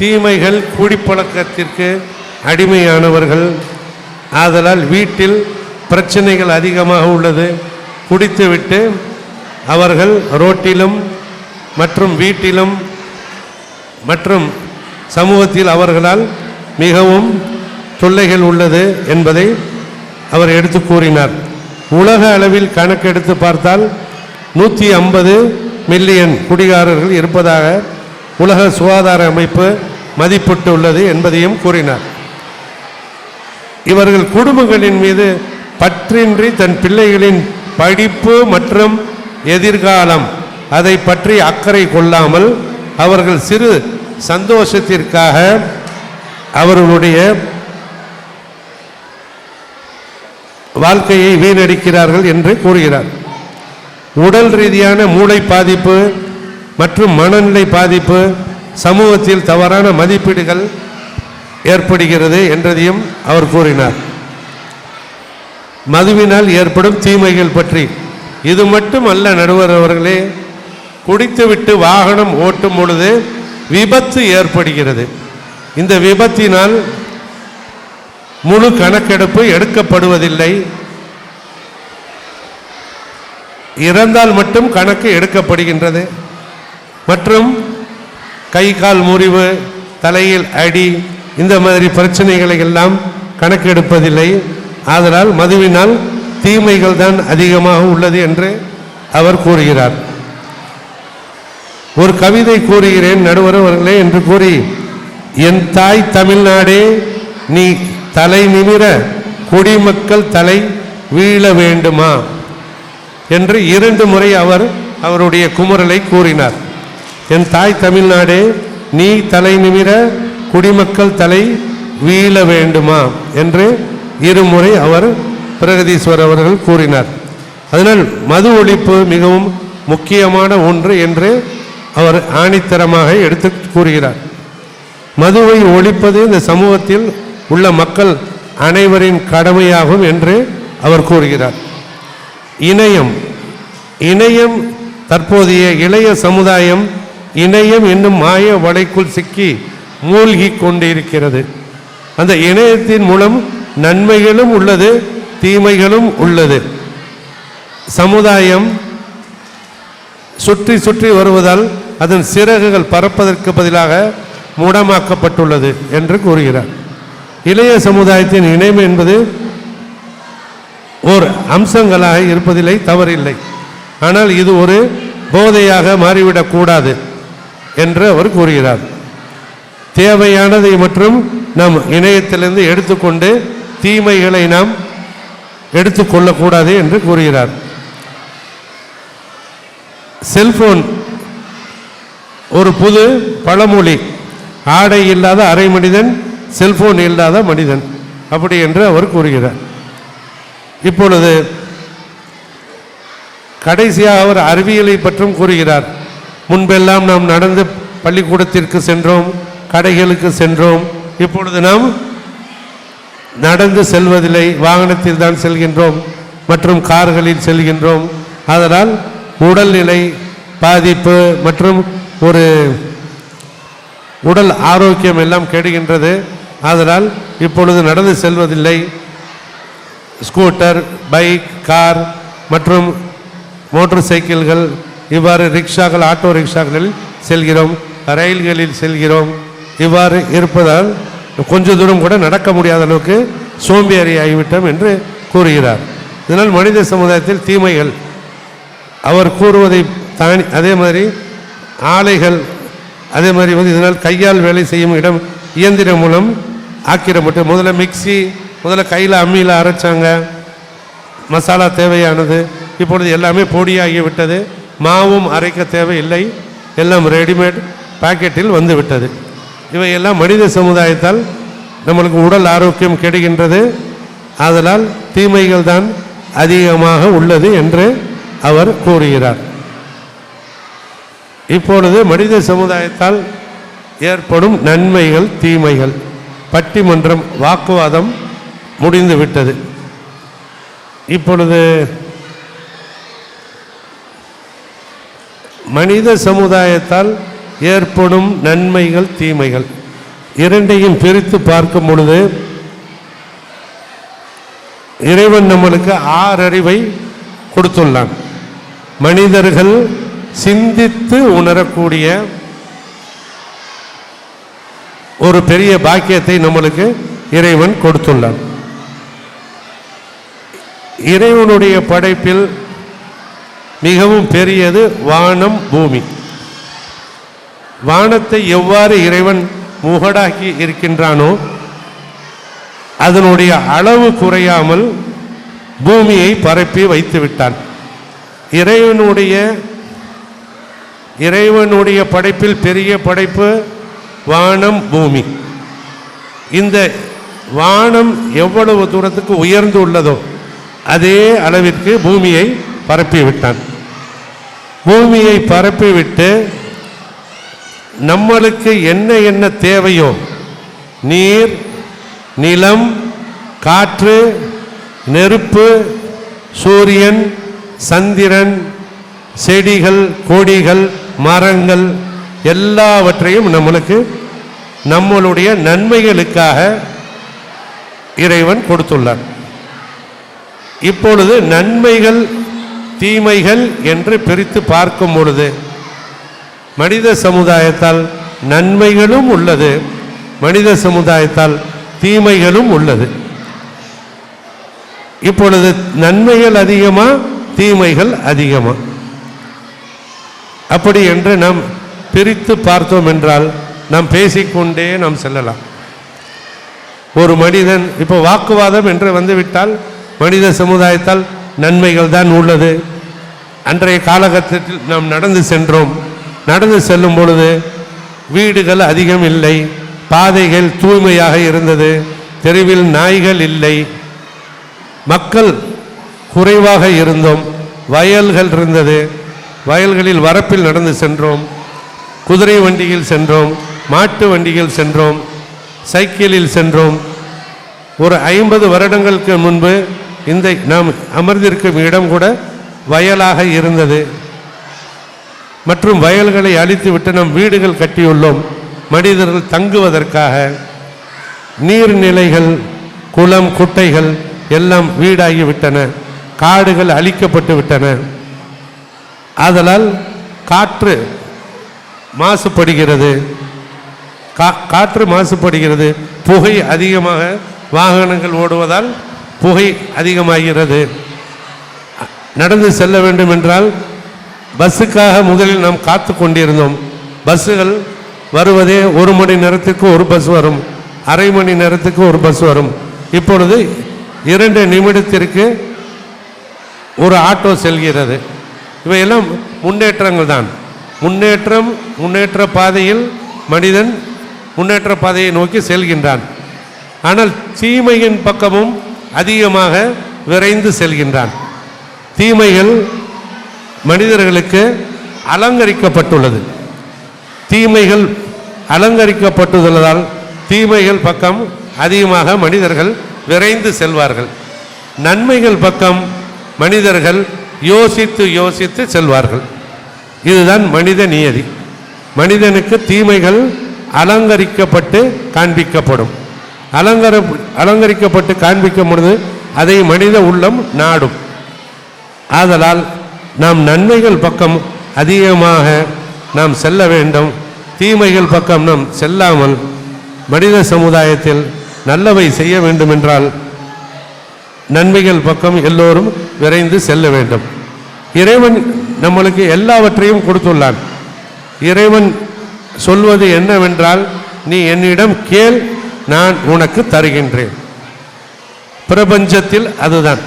தீமைகள் குடிப்பழக்கத்திற்கு அடிமையானவர்கள். ஆதலால் வீட்டில் பிரச்சனைகள் அதிகமாக உள்ளது. குடித்துவிட்டு அவர்கள் ரோட்டிலும் மற்றும் வீட்டிலும் மற்றும் சமூகத்தில் அவர்களால் மிகவும் தொல்லைகள் உள்ளது என்பதை அவர் எடுத்து கூறினார். உலக அளவில் கணக்கெடுத்து பார்த்தால் 150 மில்லியன் குடிகாரர்கள் இருப்பதாக உலக சுகாதார அமைப்பு மதிப்பிட்டுள்ளது என்பதையும் கூறினார். இவர்கள் குடும்பங்களின் மீது பற்றின்றி தன் பிள்ளைகளின் படிப்பு மற்றும் எதிர்காலம் அதை பற்றி அக்கறை கொள்ளாமல் அவர்கள் சிறு சந்தோஷத்திற்காக அவர்களுடைய வாழ்க்கையை வீணடிக்கிறார்கள் என்று கூறுகிறார். உடல் ரீதியான மூளை பாதிப்பு மற்றும் மனநிலை பாதிப்பு, சமூகத்தில் தவறான மதிப்பீடுகள் ஏற்படுகிறது என்றதையும் அவர் கூறினார். மதுவினால் ஏற்படும் தீமைகள் பற்றி. இது மட்டும் அல்ல நடுவர் அவர்களே, குடித்துவிட்டு வாகனம் ஓட்டும் பொழுது விபத்து ஏற்படுகிறது. இந்த விபத்தினால் முழு கணக்கெடுப்பு எடுக்கப்படுவதில்லை. இறந்தால் மட்டும் கணக்கு எடுக்கப்படுகின்றது. மற்றும் கை கால் முறிவு, தலையில் அடி, இந்த மாதிரி பிரச்சனைகளை எல்லாம் கணக்கெடுப்பதில்லை. ஆதலால் மதுவினால் தீமைகள் தான் அதிகமாக உள்ளது என்று அவர் கூறுகிறார். ஒரு கவிதை கூறுகிறேன் நடுவர் அவர்களே என்று கூறி, என் தாய் தமிழ்நாடே நீ தலை நிமிர குடிமக்கள் தலை வீழ வேண்டுமா என்று 2 முறை அவருடைய குமுறலை கூறினார். என் தாய் தமிழ்நாடே நீ தலை நிமிர குடிமக்கள் தலை வீழ வேண்டுமா என்று இருமுறை அவர் பிரகதீஸ்வரர் அவர்கள் கூறினார். அதனால் மது ஒழிப்பு மிகவும் முக்கியமான ஒன்று என்று அவர் ஆணித்தரமாக எடுத்து கூறுகிறார். மதுவை ஒழிப்பது இந்த சமூகத்தில் உள்ள மக்கள் அனைவரின் கடமையாகும் என்று அவர் கூறுகிறார். இணையம் தற்போதைய இளைய சமுதாயம் இணையம் என்னும் மாய வலைக்குள் சிக்கி மூழ்கி கொண்டிருக்கிறது. அந்த இணையத்தின் மூலம் நன்மைகளும் உள்ளது, தீமைகளும் உள்ளது. சமுதாயம் சுற்றி சுற்றி வருவதால் அதன் சிறகுகள் பறப்பதற்கு பதிலாக மூடமாக்கப்பட்டுள்ளது என்று கூறுகிறார். இளைய சமுதாயத்தின் இணைமை என்பது ஓர் அம்சங்களாக இருப்பதில்லை, தவறில்லை. ஆனால் இது ஒரு போதையாக மாறிவிடக்கூடாது என்று அவர் கூறுகிறார். தேவையானதை மற்றும் நம் இணையத்திலிருந்து எடுத்துக்கொண்டு தீமைகளை நாம் எடுத்துக்கொள்ளக்கூடாது என்று கூறுகிறார். செல்போன் ஒரு புது பழமொழி. ஆடை இல்லாத அரை மனிதன், செல்போன் இல்லாத மனிதன், அப்படி என்று அவர் கூறுகிறார். இப்பொழுது கடைசியாக அவர் அறிவியலை பற்றும் கூறுகிறார். முன்பெல்லாம் நாம் நடந்து பள்ளிக்கூடத்திற்கு சென்றோம், கடைகளுக்கு சென்றோம். இப்பொழுது நாம் நடந்து செல்வதில்லை, வாகனத்தில் தான் செல்கின்றோம் மற்றும் கார்களில் செல்கின்றோம். அதனால் உடல்நிலை பாதிப்பு மற்றும் ஒரு உடல் ஆரோக்கியம் எல்லாம் கெடுகின்றது. அதனால் இப்பொழுது நடந்து செல்வதில்லை. ஸ்கூட்டர், பைக், கார் மற்றும் மோட்டார் சைக்கிள்கள், இவ்வாறு ரிக்ஷாக்கள், ஆட்டோ ரிக்ஷாக்களில் செல்கிறோம், ரயில்களில் செல்கிறோம். இவ்வாறு இருப்பதால் கொஞ்ச தூரம் கூட நடக்க முடியாத அளவுக்கு சோம்பேறி ஆகிவிட்டோம் என்று கூறுகிறார். இதனால் மனித சமுதாயத்தில் தீமைகள் அவர் கூறுவதை தாண்டி, அதே மாதிரி ஆலைகள், அதே மாதிரி இதனால் கையால் வேலை செய்யும் இடம் இயந்திரம் மூலம் ஆக்கிரமிட்டு, முதல்ல மிக்சி, முதல்ல கையில் அம்மியில் அரைச்சாங்க, மசாலா தேவையானது. இப்பொழுது எல்லாமே பொடியாகிவிட்டது, மாவும் அரைக்க தேவையில்லை, எல்லாம் ரெடிமேட் பாக்கெட்டில் வந்து விட்டது. இவையெல்லாம் மனித சமுதாயத்தால் நம்மளுக்கு உடல் ஆரோக்கியம் கெடுகின்றது. அதனால் தீமைகள் தான் அதிகமாக உள்ளது என்று அவர் கூறுகிறார். இப்பொழுது மனித சமுதாயத்தால் ஏற்படும் நன்மைகள், தீமைகள், பட்டிமன்றம், வாக்குவாதம் முடிந்து விட்டது. இப்பொழுது மனித சமுதாயத்தால் ஏற்படும் நன்மைகள், தீமைகள் இரண்டையும் பிரித்து பார்க்கும் பொழுது இறைவன் நம்மளுக்கு 6 அறிவை கொடுத்துள்ளான். மனிதர்கள் சிந்தித்து உணரக்கூடிய ஒரு பெரிய பாக்கியத்தை நம்மளுக்கு இறைவன் கொடுத்துள்ளான். இறைவனுடைய படைப்பில் மிகவும் பெரியது வானம், பூமி. வானத்தை எவ்வாறு இறைவன் முகடாக்கி இருக்கின்றானோ அதனுடைய அளவு குறையாமல் பூமியை பரப்பி வைத்து விட்டான். இறைவனுடைய படைப்பில் பெரிய படைப்பு வானம், பூமி. இந்த வானம் எவ்வளவு தூரத்துக்கு உயர்ந்து உள்ளதோ அதே அளவிற்கு பூமியை பரப்பி விட்டான். பூமியை பரப்பிவிட்டு நம்மளுக்கு என்ன என்ன தேவையோ, நீர், நிலம், காற்று, நெருப்பு, சூரியன், சந்திரன், செடிகள், கொடிகள், மரங்கள் எல்லாவற்றையும் நம்மளுக்கு நம்மளுடைய நன்மைகளுக்காக இறைவன் கொடுத்துள்ளார். இப்பொழுது நன்மைகள், தீமைகள் என்று பிரித்து பார்க்கும் பொழுது மனித சமுதாயத்தால் நன்மைகளும் உள்ளது, மனித சமுதாயத்தால் தீமைகளும் உள்ளது. இப்பொழுது நன்மைகள் அதிகமா, தீமைகள் அதிகமா? அப்படி என்று நாம் பிரித்து பார்த்தோம் என்றால் நாம் பேசிக்கொண்டே நாம் செல்லலாம். ஒரு மனிதன் இப்போ வாக்குவாதம் என்று வந்துவிட்டால் மனித சமுதாயத்தால் நன்மைகள் தான் உள்ளது. அன்றைய காலகட்டத்தில் நாம் நடந்து சென்றோம். நடந்து செல்லும் பொழுது வீடுகள் அதிகம் இல்லை, பாதைகள் தூய்மையாக இருந்தது, தெருவில் நாய்கள் இல்லை, மக்கள் குறைவாக இருந்தோம். வயல்கள் இருந்தது. வயல்களில் வரப்பில் நடந்து சென்றோம். குதிரை வண்டியில் சென்றோம். மாட்டு வண்டியில் சென்றோம். சைக்கிளில் சென்றோம். ஒரு 50 வருடங்களுக்கு முன்பு இந்த நாம் அமர்ந்திருக்கும் இடம் கூட வயலாக இருந்தது. மற்றும் வயல்களை அழித்துவிட்டு நம் வீடுகள் கட்டியுள்ளோம் மனிதர்கள் தங்குவதற்காக. நீர்நிலைகள், குளம், குட்டைகள் எல்லாம் வீடாகிவிட்டன. காடுகள் அழிக்கப்பட்டு விட்டன. ஆதலால் காற்று மாசுபடுகிறது. காற்று மாசுபடுகிறது. புகை அதிகமாக வாகனங்கள் ஓடுவதால் புகை அதிகமாகிறது. நடந்து செல்ல வேண்டும் என்றால் பஸ்ஸுக்காக முதலில் நாம் காத்து கொண்டிருந்தோம். பஸ்ஸுகள் வருவதே 1 மணி நேரத்துக்கு ஒரு பஸ் வரும், அரை மணி நேரத்துக்கு ஒரு பஸ் வரும். இப்பொழுது 2 நிமிடத்திற்கு ஒரு ஆட்டோ செல்கிறது. இவையெல்லாம் முன்னேற்றங்கள் தான். முன்னேற்ற பாதையில் மனிதன் முன்னேற்ற பாதையை நோக்கி செல்கின்றான். ஆனால் தீமையின் பக்கமும் அதிகமாக விரைந்து செல்கின்றான். தீமைகள் மனிதர்களுக்கு அலங்கரிக்கப்பட்டுள்ளது. தீமைகள் அலங்கரிக்கப்பட்டுள்ளதால் தீமைகள் பக்கம் அதிகமாக மனிதர்கள் விரைந்து செல்வார்கள். நன்மைகள் பக்கம் மனிதர்கள் யோசித்து யோசித்து செல்வார்கள். இதுதான் மனித நியதி. மனிதனுக்கு தீமைகள் அலங்கரிக்கப்பட்டு காண்பிக்கப்படும். அலங்கரிக்கப்பட்டு காண்பிக்கும் பொழுது அதை மனித உள்ளம் நாடும். ஆதலால் நாம் நன்மைகள் பக்கம் அதிகமாக நாம் செல்ல வேண்டும். தீமைகள் பக்கம் நாம் செல்லாமல் மனித சமுதாயத்தில் நல்லவை செய்ய வேண்டும் என்றால் நன்மைகள் பக்கம் எல்லோரும் விரைந்து செல்ல வேண்டும். இறைவன் நம்மளுக்கு எல்லாவற்றையும் கொடுத்துள்ளான். இறைவன் சொல்வது என்னவென்றால், நீ என்னிடம் கேள், நான் உனக்கு தருகின்றேன். பிரபஞ்சத்தில் அதுதான்.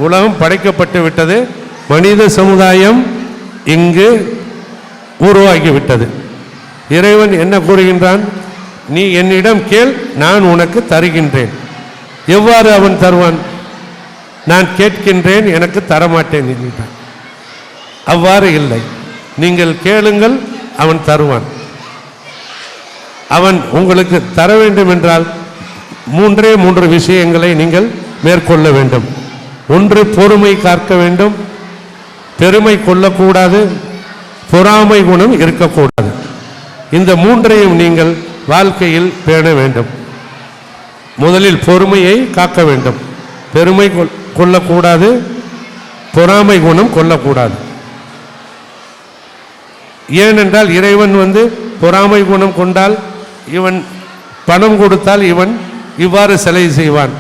உலகம் படைக்கப்பட்டு விட்டது. மனித சமுதாயம் இங்கு உருவாகிவிட்டது. இறைவன் என்ன கூறுகின்றான்? நீ என்னிடம் கேள், நான் உனக்கு தருகின்றேன். எவ்வாறு அவன் தருவான்? நான் கேட்கின்றேன், எனக்கு தரமாட்டேன் என்கிறான். அவ்வாறு இல்லை. நீங்கள் கேளுங்கள், அவன் தருவான். அவன் உங்களுக்கு தர வேண்டும் என்றால் 3 விஷயங்களை நீங்கள் மேற்கொள்ள வேண்டும். ஒன்று, பொறுமை காக்க வேண்டும். பெருமை கொள்ளக்கூடாது. பொறாமை குணம் இருக்கக்கூடாது. இந்த 3ஐயும் நீங்கள் வாழ்க்கையில் பேண வேண்டும். முதலில் பொறுமையை காக்க வேண்டும். பெருமை கொள்ளக்கூடாது. பொறாமை குணம் கொள்ளக்கூடாது. ஏனென்றால் இறைவன் பொறாமை குணம் கொண்டால் இவன் பணம் கொடுத்தால் இவன் இவ்வாறு சிலை செய்வான்.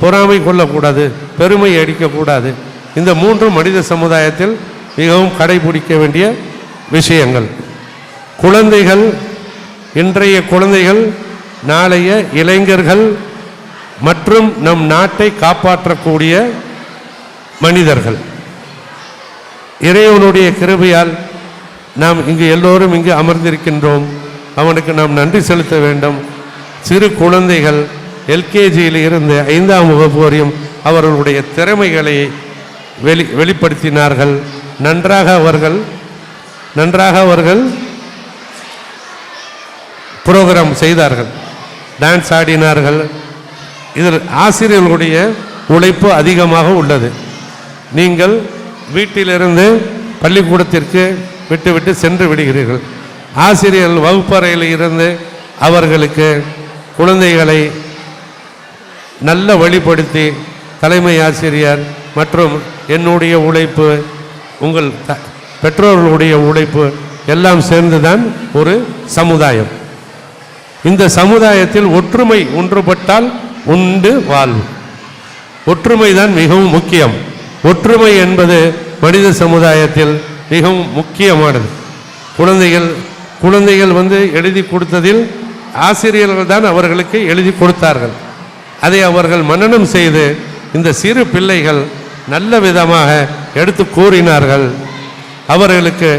பொறாமை கொள்ளக்கூடாது, பெருமை அடிக்கக்கூடாது. இந்த 3 மனித சமுதாயத்தில் மிகவும் கடைபிடிக்க வேண்டிய விஷயங்கள். குழந்தைகள், இன்றைய குழந்தைகள் நாளைய இளைஞர்கள் மற்றும் நம் நாட்டை காப்பாற்றக்கூடிய மனிதர்கள். இறைவனுடைய கிருபையால் நாம் இங்கு எல்லோரும் இங்கு அமர்ந்திருக்கின்றோம். அவனுக்கு நாம் நன்றி செலுத்த வேண்டும். சிறு குழந்தைகள் எல்கேஜியில் இருந்து 5ஆம் வகுப்பு வரையும் அவர்களுடைய திறமைகளை வெளிப்படுத்தினார்கள். நன்றாக அவர்கள் புரோகிராம் செய்தார்கள், டான்ஸ் ஆடினார்கள். இதில் ஆசிரியர்களுடைய உழைப்பு அதிகமாக உள்ளது. நீங்கள் வீட்டிலிருந்து பள்ளிக்கூடத்திற்கு விட்டு சென்று விடுகிறீர்கள். ஆசிரியர்கள் வகுப்பறையில் இருந்து அவர்களுக்கு குழந்தைகளை நல்ல வழிப்படுத்தி, தலைமை ஆசிரியர் மற்றும் என்னுடைய உழைப்பு, உங்கள் பெற்றோர்களுடைய உழைப்பு எல்லாம் சேர்ந்துதான் ஒரு சமுதாயம். இந்த சமுதாயத்தில் ஒற்றுமை ஒன்றுபட்டால் உண்டு வாழ்வு. ஒற்றுமை தான் மிகவும் முக்கியம். ஒற்றுமை என்பது மனித சமுதாயத்தில் மிகவும் முக்கியமானது. குழந்தைகள் எழுதி கொடுத்ததில் ஆசிரியர்கள் தான் அவர்களுக்கு எழுதி கொடுத்தார்கள். அதை அவர்கள் மனனம் செய்து இந்த சிறு பிள்ளைகள் நல்ல விதமாக எடுத்து கூறினார்கள். அவர்களுக்கு,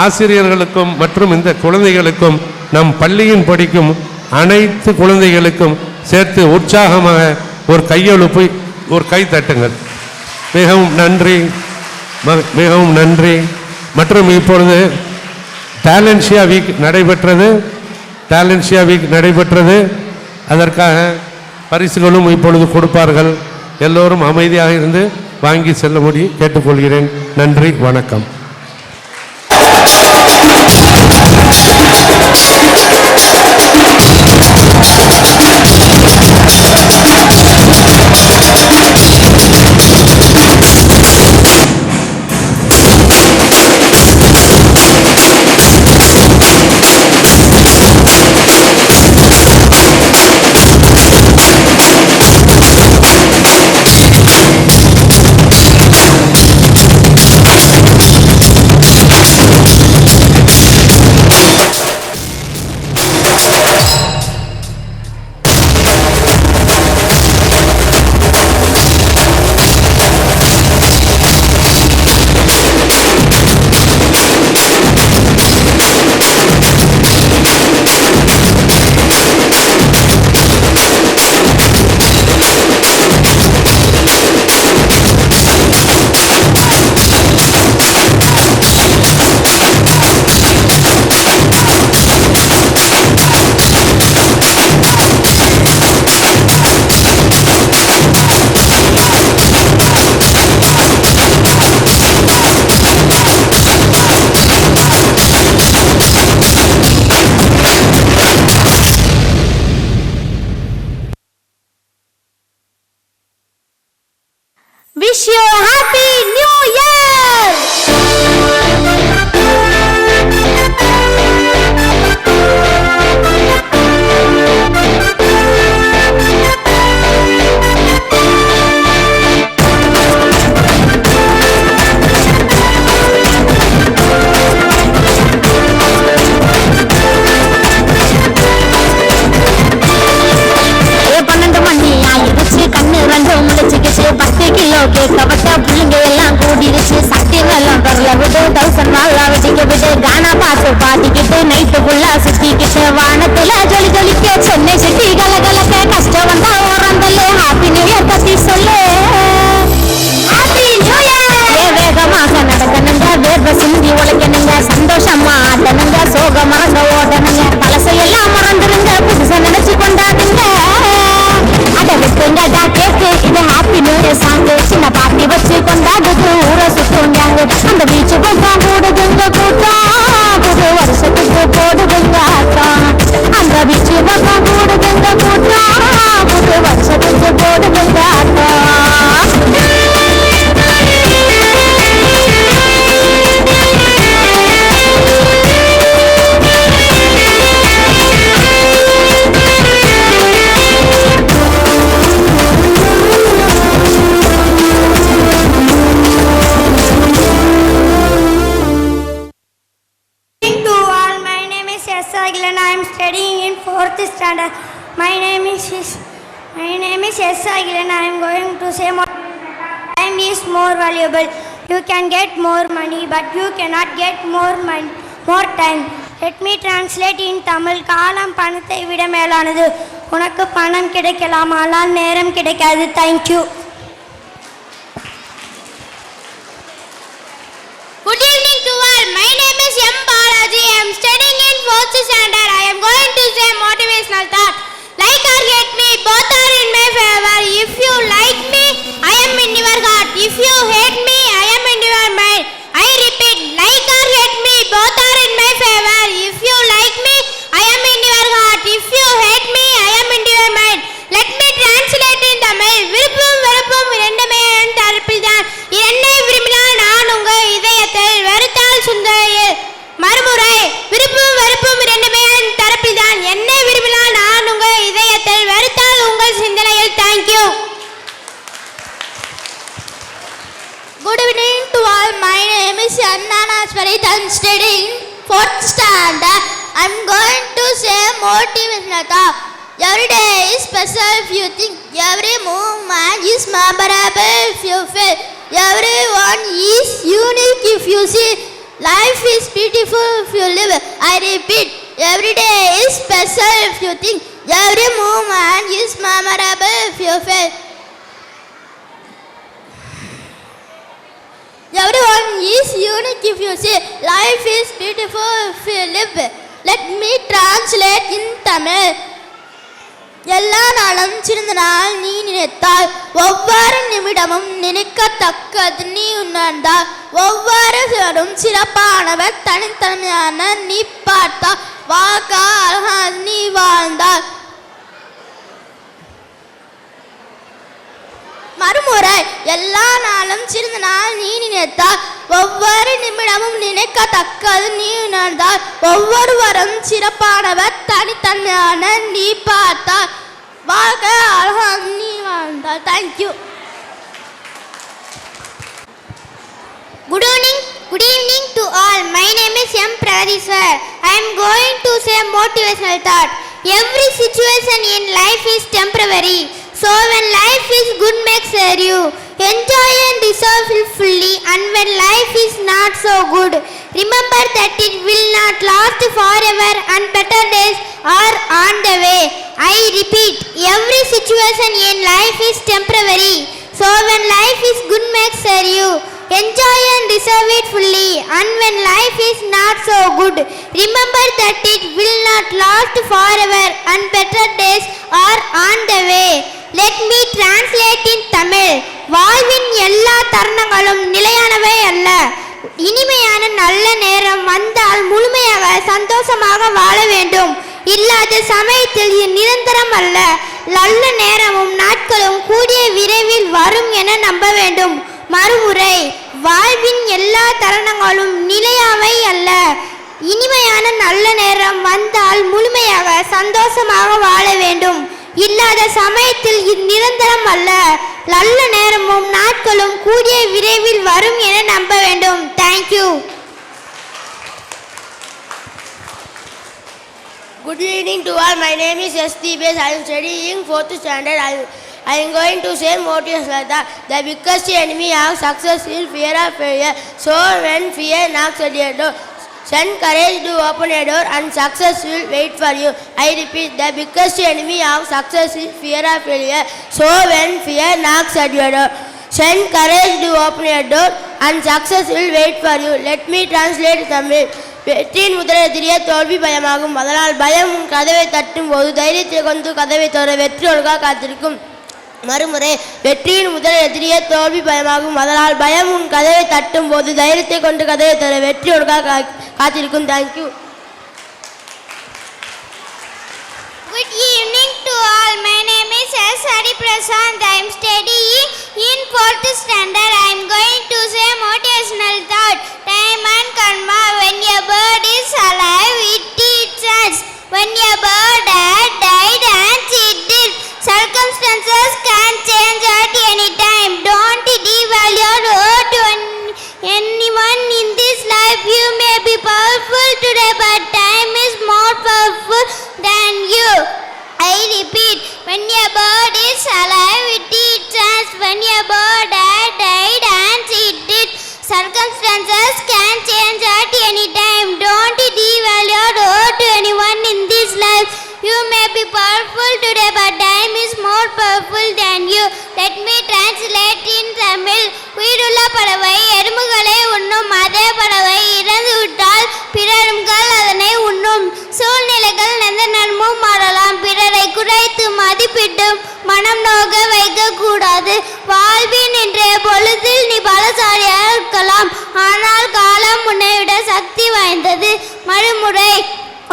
ஆசிரியர்களுக்கும் மற்றும் இந்த குழந்தைகளுக்கும், நம் பள்ளியின் படிக்கும் அனைத்து குழந்தைகளுக்கும் சேர்த்து உற்சாகமாக ஒரு கையொழுப்பை ஒரு கை தட்டுங்கள். மிகவும் நன்றி, மிகவும் நன்றி. மற்றும் இப்பொழுது டேலன்ஷியா வீக் நடைபெற்றது. அதற்காக பரிசுகளும் இப்பொழுது கொடுப்பார்கள். எல்லோரும் அமைதியாக இருந்து வாங்கி செல்லும்படி கேட்டுக்கொள்கிறேன். நன்றி, வணக்கம். Wish you a happy new year! கானா பாட்டு பாடிக்கிட்டு நைட்டு ஃபுல்லா சுத்திக்கிட்டு வானத்துல ஜொலி ஜொலிக்க சென்னை சிட்டி கலகலக்க கஷ்டம் வந்தா ஓரந்தல்ல ஹாப்பி நியூ இயர் பத்தி சொல்லு. Happy new year! வேகமாக நடக்கணுங்க, வேர்வை சிந்தி உழைக்கணுங்க, சந்தோஷமா ஆடணுங்க, சோக மறந்து ஓடணுங்க, பழசையெல்லாம் மறந்துடுங்க, புதுசை நினைச்சு கொண்டாடுங்க. அட விட்டுங்கடா கேக்கு, இது ஹாப்பி நியூ இயர் சாங்கு. சின்ன பாட்டி வச்சு கொண்டாடுது ஊரை சுத்துங்க. அந்த பீச்சு பக்கம் கூடுதுங்க கூட்டம், புது வருஷத்துக்கு போடுதுங்க ஆட்டம். அந்த பீச்சு பக்கம் கூடுதுங்க கூட்டம், புது வருஷத்துக்கு போடுதுங்க ஆட்டம். I am studying in 4th standard. My name is S. Agilan. I am going to say more. Time is more valuable. You can get more money, but you cannot get more time. Let me translate in Tamil. காலம் பணத்தை விட மேலானது. உனக்கு பணம் கிடைக்கலாம், ஆனால் நேரம் கிடைக்காது. Thank you. Good evening to all. My name is M. Balaji. I am studying in 4th standard. I am going to say motivational thought. Like or hate me, both are in my favor. If you like me, I am in your heart. If you hate me, I am in your mind. I repeat, like or hate me, both are in my favor. If you like me, I am in your heart. If you hate me, I am in your mind. Let me translate in Tamil. விருப்பம் வெறுப்பும் இரண்டுமே என் தரப்பில் தான். என்னை விரும்பினால் நான் உங்கள் இதயத்தில், வெறுத்தால் சுந்தரையில். மறுமுறை, விருப்பம் வெறுப்பும் இரண்டுமே என் தரப்பில் தான். என்னை விரும்பினால் நான் உங்கள் இதயத்தில், வெறுத்தால் உங்கள் சிந்தனையில். Thank you. Good evening to all. My name is Annana Swarit. I am studying 4th standard. I am going to say motivational thought. Every day is special if you think. Every movement is memorable if you feel. Everyone is unique if you see. Life is beautiful if you live. I repeat, every day is special if you think. Every moment is memorable if you feel. is unique if you say. Life is beautiful if you live. Let me translate in Tamil. எல்லா நாளும் சிறந்த நாள் நீ நினைத்தால் ஒவ்வொரு நிமிடமும் நினைக்கத்தக்கது நீ உணர்ந்தால் ஒவ்வொரு சிலரும் சிறப்பானவர் தனித்தன்மையான நீ பார்த்தால் வாழ்க்கை அழகான நீ வாழ்ந்தால். மறுமுறை எல்லா நாளும் சிறந்த நாள் நீ நினைத்தால் ஒவ்வொரு நிமிடமும் நினைக்கத்தக்கது நீ உணர்ந்தால் ஒவ்வொருவரும் சிறப்பானவர் தனித்தன்மையான நீ பார்த்தால் வாழ்க்கை அழகான நீ வாழ்ந்தால். Thank you. Good evening to all. My name is M. Pradeeswar. I am going to say motivational thought. Every situation in life is temporary. So when life is good, make sure you enjoy and deserve it fully. And when life is not so good, remember that it will not last forever and better days are on the way. I repeat, every situation in life is temporary. So when life is good, make sure you enjoy and deserve it fully. And when life is not so good, remember that it will not last forever and better days are on the way. Let me translate in Tamil. வாழ்வின் எல்லா தருணங்களும் நிலையானவை அல்ல. இனிமையான நல்ல நேரம் வந்தால் முழுமையாக சந்தோஷமாக வாழ வேண்டும். இல்லாத சமயத்தில் இது நிரந்தரம் அல்ல. நல்ல நேரமும் நாட்களும் கூடிய விரைவில் வரும் என நம்ப வேண்டும். மறுமுறை, வாழ்வின் எல்லா தருணங்களும் நிலையாவை அல்ல. இனிமையான நல்ல நேரம் வந்தால் முழுமையாக சந்தோஷமாக வாழ வேண்டும். இல்லாத சமயத்தில் இது நிரந்தரம் அல்ல. நல்ல நேரமும் நாட்களும் கூடிய விரைவில் வரும் என நம்ப வேண்டும். Thank you. Good evening to all. My name is S.T. Base. I am studying 4th standard. I am going to say motivational thought. The biggest enemy of success is fear of failure. So when fear knocks at your door, send courage to open a door and success will wait for you. I repeat, the biggest enemy of success is fear of failure. So when fear knocks at your door, send courage to open a door and success will wait for you. Let me translate Tamil. வெற்றியின் முதல் எதிரியே தோல்வி பயமாகும். அதனால் பயம் உன் கதவை தட்டும் போது தைரியத்தை கொண்டு கதவை தோற வெற்றி ஒழுங்காக காத்திருக்கும். மறுமுறை, வெற்றியின் முதல் எதிரியே தோல்வி பயமாகும். அதனால் பயம் உன் கதவை தட்டும் போது தைரியத்தை கொண்டு கதவை தோற வெற்றி ஒழுங்காக காத்திருக்கும். Thank you. Good evening to all. My name is S. Hari Prasad. I am studying in 4th standard. I am going to say motivational thought. Time and karma. When a bird is alive, it eats ants. When a bird had died, ants eat it. Circumstances can change at any time. Don't devalue or hurt anyone in this life. You may be powerful today, but time is more powerful than you. I repeat, when a bird is alive, it eats ants. When a bird had died, ants eat it. Circumstances can change at any time. Don't devalue or hurt anyone in this life. You may be powerful today, but time is more powerful than you. Let me translate in Tamil. உயிருள்ள பறவை எறும்புகளை உண்ணும். அதே பறவை இறந்து விட்டால் பிறரும்கள் அதனை உண்ணும். சூழ்நிலைகள் எந்த நேரமும் மாறலாம். பிறரை குறைத்து மதிப்பிட்டும் மனம் நோக வைக்க கூடாது. வாழ்வின் இன்றைய பொழுதில் நீ பலசாலியாக இருக்கலாம், ஆனால் காலம் உன்னை விட சக்தி வாய்ந்தது. மறுமுறை,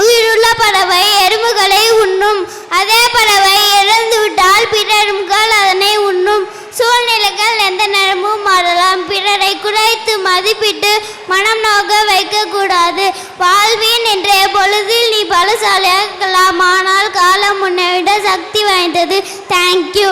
உயிருள்ள பறவை எறும்புகளை உண்ணும். அதே பறவை இறந்து விட்டால் பிறரும்கள் அதனை உண்ணும். சூழ்நிலைகள் எந்த நேரமும் மாறலாம். பிறரை குறைத்து மதிப்பிட்டு மனம் நோக வைக்க கூடாது. வாழ்வின் இன்றைய பொழுதில் நீ பலசாலியாக இருக்கலாம், ஆனால் காலம் உன்னை விட சக்தி வாய்ந்தது. Thank you.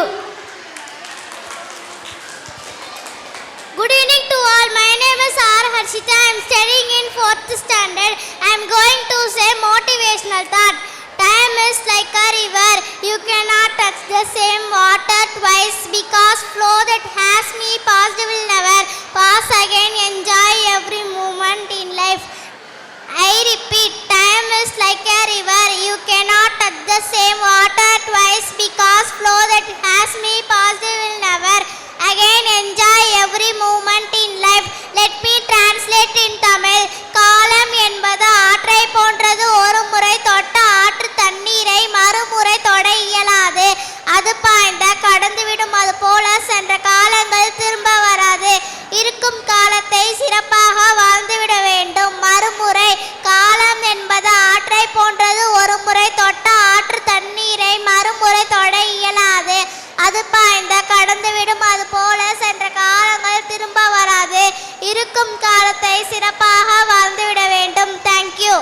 Good evening to all. My name is R. Harshita. I am studying in 4th standard. I am going to say motivational thought. Time is like a river. You cannot touch the same water twice because flow that has me passed will never pass again. Enjoy every moment in life. I repeat, time is like a river. You cannot touch the same water twice because flow that has me passed will never again. Enjoy every moment in life. Let me translate சிறப்பாக வாழ்ந்துவிட வேண்டும். மறுமுறை காலம் என்பது ஆற்றை போன்றது. ஒரு முறை தொட்ட ஆற்று தண்ணீரை மறுமுறை தொட இயலாது. அது பாய்ந்த கடந்துவிடும். அது போல சென்ற காலங்கள் திரும்ப வராது. இருக்கும் காலத்தை சிறப்பாக வாழ்ந்துவிட வேண்டும். Thank you.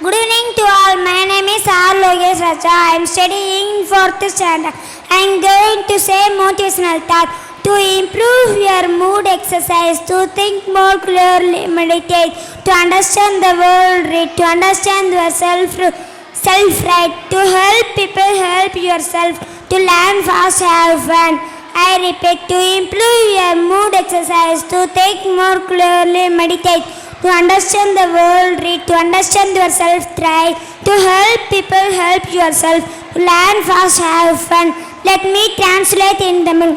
Good evening to all. My name is R. Logesh Raja. I am studying 4th standard. I am going to say motivational thought. To improve your mood, exercise. To think more clearly, meditate. To understand the world, read. To understand yourself, right. To help people, help yourself. To learn fast, have fun. I repeat, to improve your mood, exercise. To think more clearly, meditate. To understand the world, read. To understand yourself, try. To help people, help yourself. To learn fast, have fun. Let me translate in Tamil.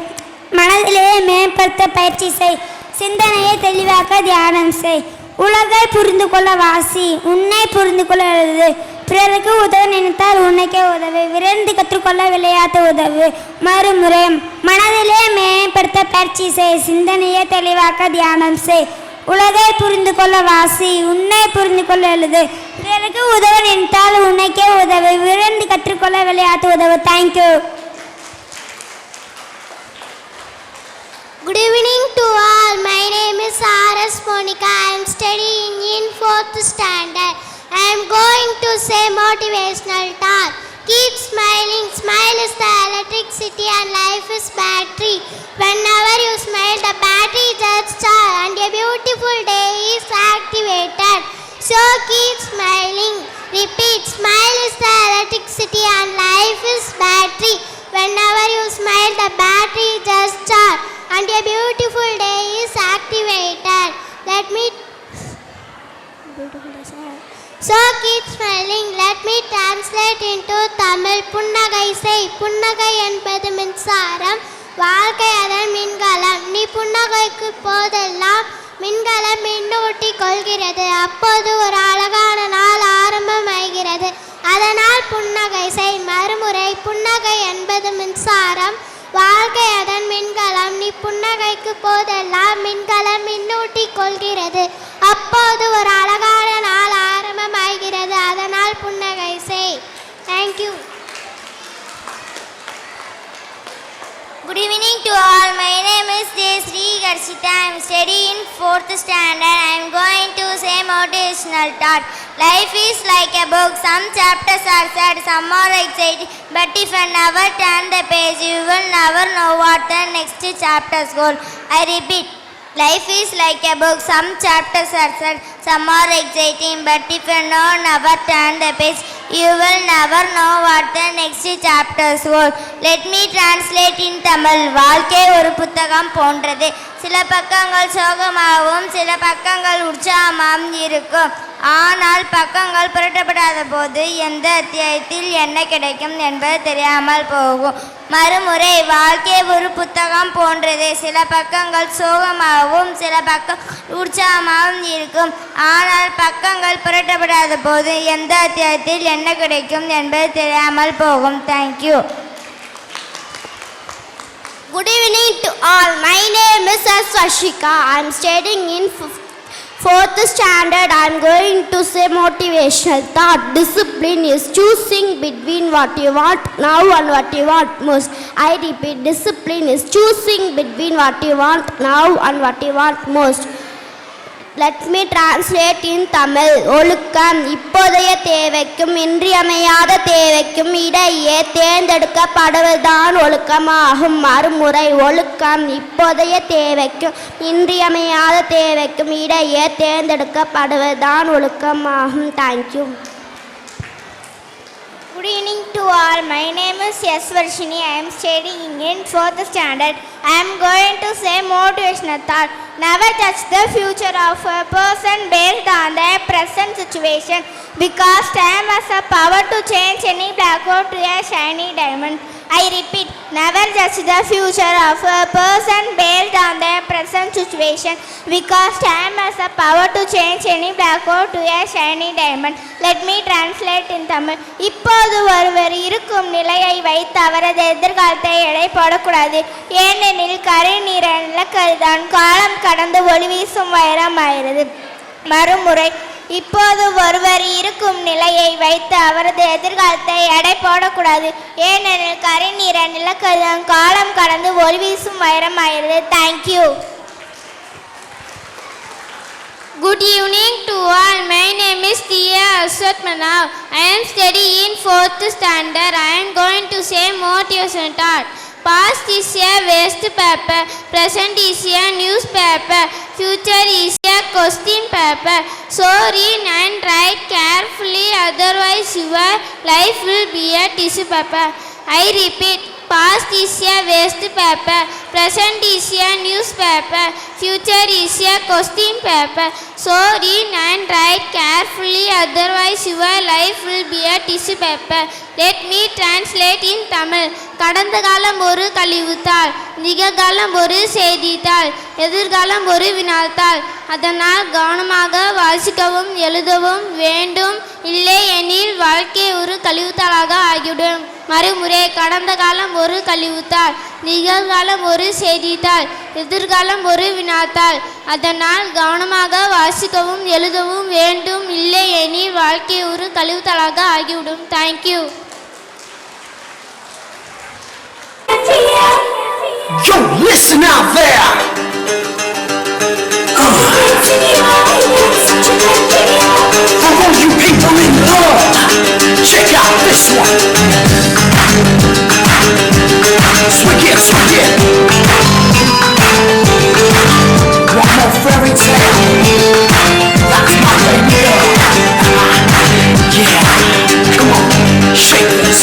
மனதிலே மேம்படுத்த பயிற்சி செய். சிந்தனையை தெளிவாக்க தியானம் செய். உலகை புரிந்து கொள்ள வாசி. உன்னை புரிந்து கொள்ள எழுது. பிறருக்கு உதவ நினைத்தால் உன்னைக்கே உதவு. விரைந்து கற்றுக்கொள்ள விளையாட்டு உதவு. மறுமுறை மனதிலே மேம்படுத்த பயிற்சி செய். சிந்தனையை தெளிவாக்க தியானம் செய். உலகை புரிந்து கொள்ள வாசி. உன்னை புரிந்து கொள்ள எழுது. பிறருக்கு உதவ நினைத்தால் உன்னைக்கே உதவு. விரைந்து கற்றுக்கொள்ள விளையாட்டு உதவு. Thank you. Good evening to all. My name is R.S. Monica. I am studying in 4th standard. I am going to say motivational talk. Keep smiling. Smile is the electricity and life is battery. Whenever you smile, the battery just charge and a beautiful day is activated. So keep smiling. Repeat. Smile is the electricity and life is battery. Whenever you smile, the battery just charge and a beautiful day is activated. Let me So keep smiling. Let me translate into Tamil. புன்னகை செய். புன்னகை என்பது மின்சாரம். வாழ்க்கை அதன் மின்கலம். நீ புன்னகைக்கு போதெல்லாம் மின்கலம் மின்னூட்டி கொள்கிறது. அப்போது ஒரு அழகான நாள் ஆரம்பமாகிறது. அதனால் புன்னகை செய். மறுமுறை புன்னகை என்பது மின்சாரம். வாழ்க்கை அதன் மின்கலம். நீ புன்னகைக்கு போதெல்லாம் மின்கலம் மின்னூட்டி கொள்கிறது. அப்போது ஒரு அழகான நாள் ஆரம்பமாகிறது. அதனால் புன்னகை செய். Thank you. Good evening to all. My name is Sri Garshita. I am studying 4th standard. I am going to say motivational thought. Life is like a book. Some chapters are sad, some are exciting. But if you never turn the page, you will never know what the next chapters hold. I repeat. Life is like a book. Some chapters are sad, some are exciting. But if you never turn the page, you will never know what the next chapters hold. Let me translate in Tamil. வாழ்க்கை ஒரு புத்தகம் போன்றது. சில பக்கங்கள் சோகமாகவும் சில பக்கங்கள் உற்சாகமாகவும் இருக்கும். ஆனால் பக்கங்கள் புரட்டப்படாத போது எந்த அத்தியாயத்தில் என்ன கிடைக்கும் என்பது தெரியாமல் போகும். மறுமுறை வாழ்க்கை ஒரு புத்தகம் போன்றது. சில பக்கங்கள் சோகமாகவும் சில பக்கம் உற்சாகமாகவும் இருக்கும். ஆனால் பக்கங்கள் புரட்டப்படாத போது எந்த அத்தியாயத்தில் என்ன கிடைக்கும் என்பது தெரியாமல் போகும். Thank you. Good evening to all. My name is Swashika. I am studying in 4th standard. I am going to say motivational thought. Discipline is choosing between what you want now and what you want most. I repeat. Discipline is choosing between what you want now and what you want most. Let me translate in Tamil. ஒழுக்கம் இப்போதைய தேவைக்கும் இன்றியமையாத தேவைக்கும் இடையே தேர்ந்தெடுக்கப்படுவதுதான் ஒழுக்கமாகும். மறுமுறை ஒழுக்கம் இப்போதைய தேவைக்கும் இன்றியமையாத தேவைக்கும் இடையே தேர்ந்தெடுக்கப்படுவதுதான் ஒழுக்கமாகும். Thank you. Good evening to all. My name is S. Varshini. I am studying in 4th standard. I am going to say motivational thought. Never judge the future of a person based on their present situation, because time has a power to change any blackboard to a shiny diamond. I repeat, never judge the future of a person based on their present situation, because time has a power to change any blackboard to a shiny diamond. Let me translate in Tamil. இப்போது ஒருவர் இருக்கும் நிலையை வைத்து அவரது எதிர்காலத்தை எடை போடக்கூடாது. ஏனெனில் கரைநீர நிலக்கரிதான் காலம் கடந்து ஒளி வீசும் வைரமாகிறது. மறுமுறை, இப்போது ஒருவர் இருக்கும் நிலையை வைத்து அவரது எதிர்காலத்தை எடை போடக்கூடாது. ஏனெனில் கரைநீர நிலக்கரிதான் காலம் கடந்து ஒளி வீசும் வைரமாகிறது. Thank you. Good evening to all. My name is Tia Aswat Manav. I am studying 4th standard. I am going to say motivation thought. Past is a waste paper, present is a newspaper, future is a question paper. So read and write carefully, otherwise your life will be a tissue paper. I repeat, past is a waste paper, present is a newspaper, future is a question paper. So read and write carefully, otherwise your life will be a tissue paper. Let me translate in Tamil. கடந்த காலம் ஒரு கழிவுத்தாள், நிகழ்காலம் ஒரு செய்தித்தாள், எதிர்காலம் ஒரு வினாத்தாள். அதனால் கவனமாக வாசிக்கவும் எழுதவும் வேண்டும். இல்லை எனில் வாழ்க்கை ஒரு கழிவுத்தாளாக ஆகிவிடும். மறுமுறை, கடந்த காலம் ஒரு கழிவுத்தாள், நிகழ்காலம் ஒரு செய்தித்தாள், எதிர்காலம் ஒரு வினாத்தாள். அதனால் கவனமாக வாசிக்கவும் எழுதவும் வேண்டும். இல்லை எனில் வாழ்க்கை ஒரு கழிவுத்தாளாக ஆகிவிடும். Thank you. Yo, listen out there! For all you people in love, check out this one. Swing it, swing it. One more fairy tale. That's my baby. Yeah, come on, shake this.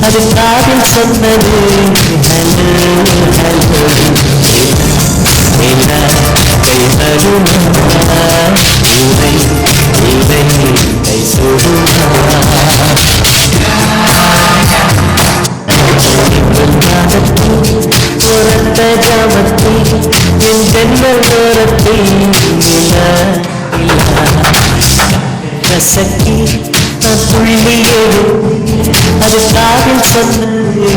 அது காதில் சொன்னது சக்தி நான் துள்ளியது அது காதில் சொன்னது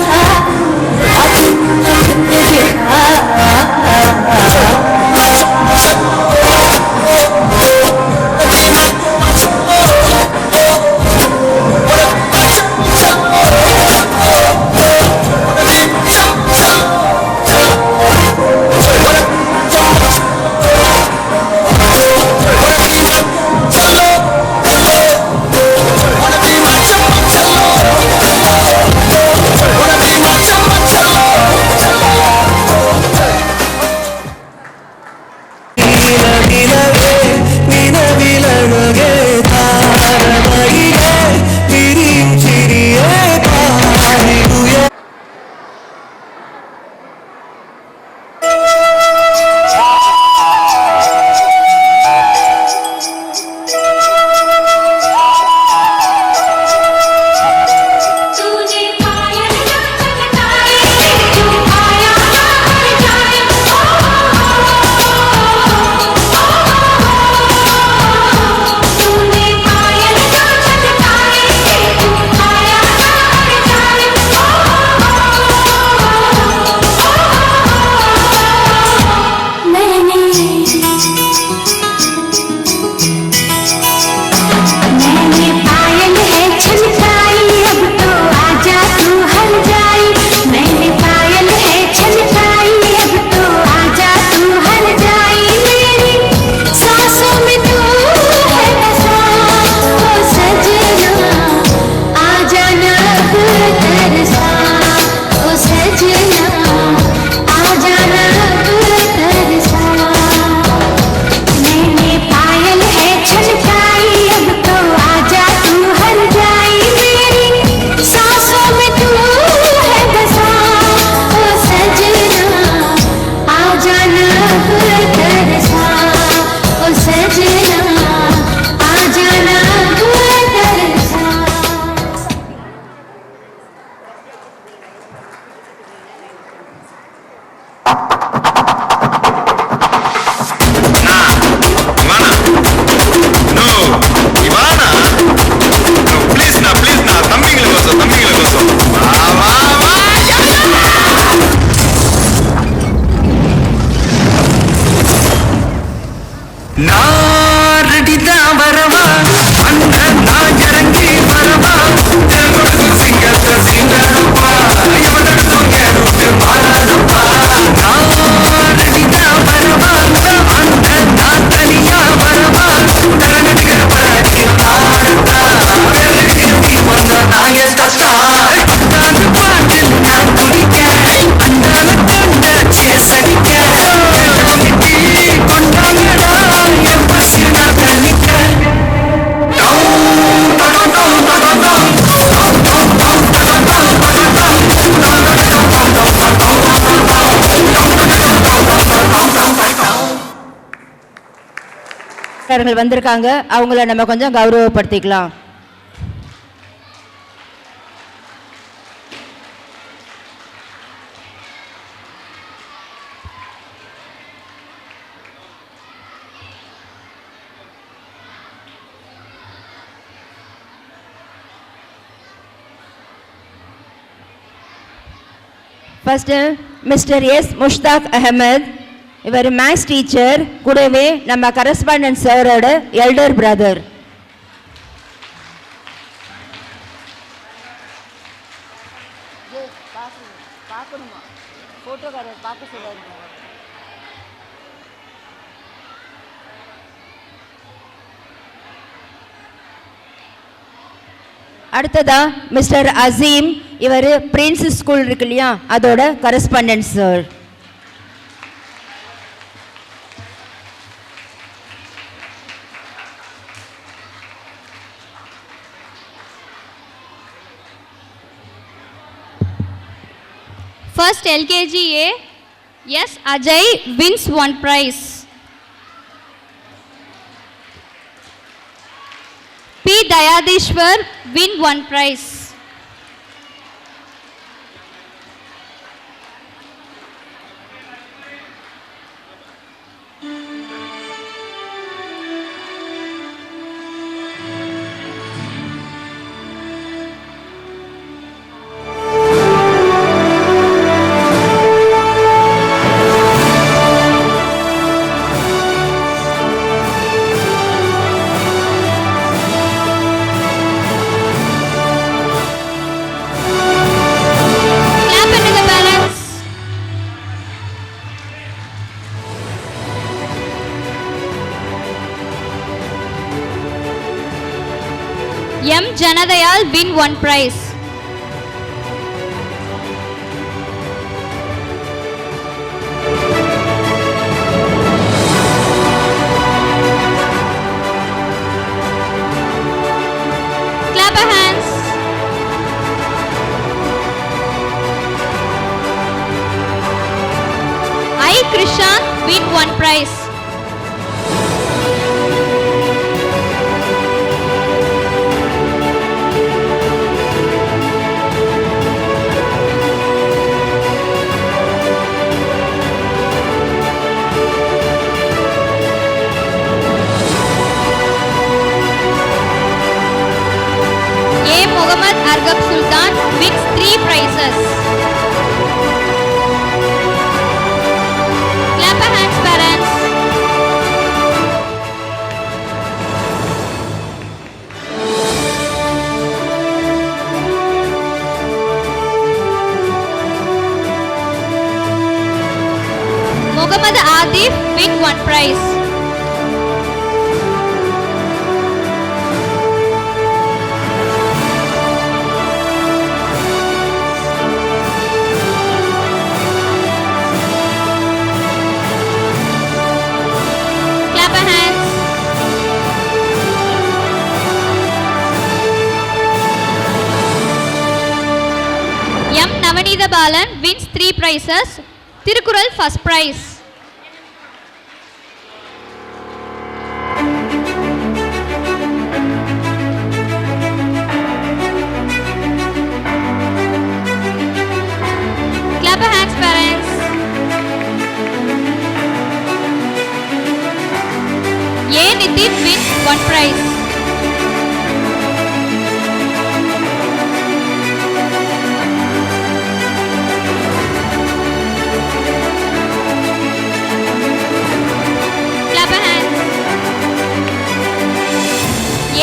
You காரர்கள் வந்திருக்காங்க, அவங்கள நம்ம கொஞ்சம் கௌரவப்படுத்திக்கலாம். First, Mr. S. Mushtaq Ahmed, இவர் மேத்ஸ் டீச்சர், கூடவே நம்ம கரஸ்பாண்டன்ட் சாரோட எல்டர் பிரதர். அடுத்ததா மிஸ்டர் அசீம், இவர் பிரின்ஸ் ஸ்கூல் இருக்கு இல்லையா, அதோட correspondent sir. First LKG A, yes, Ajay wins 1 prize. P. Dayadishwar win 1 prize. M. Janadayal win 1 prize. Clap your hands. I. Krishant win 1 prize. Argab Sultan wins 3 prizes. Clap your hands, parents. Muhammad Adif win 1 prize. Navanitha Balan wins 3 prizes. Tirukural first prize. Clap your hands, parents. A. Nitin wins 1 prize.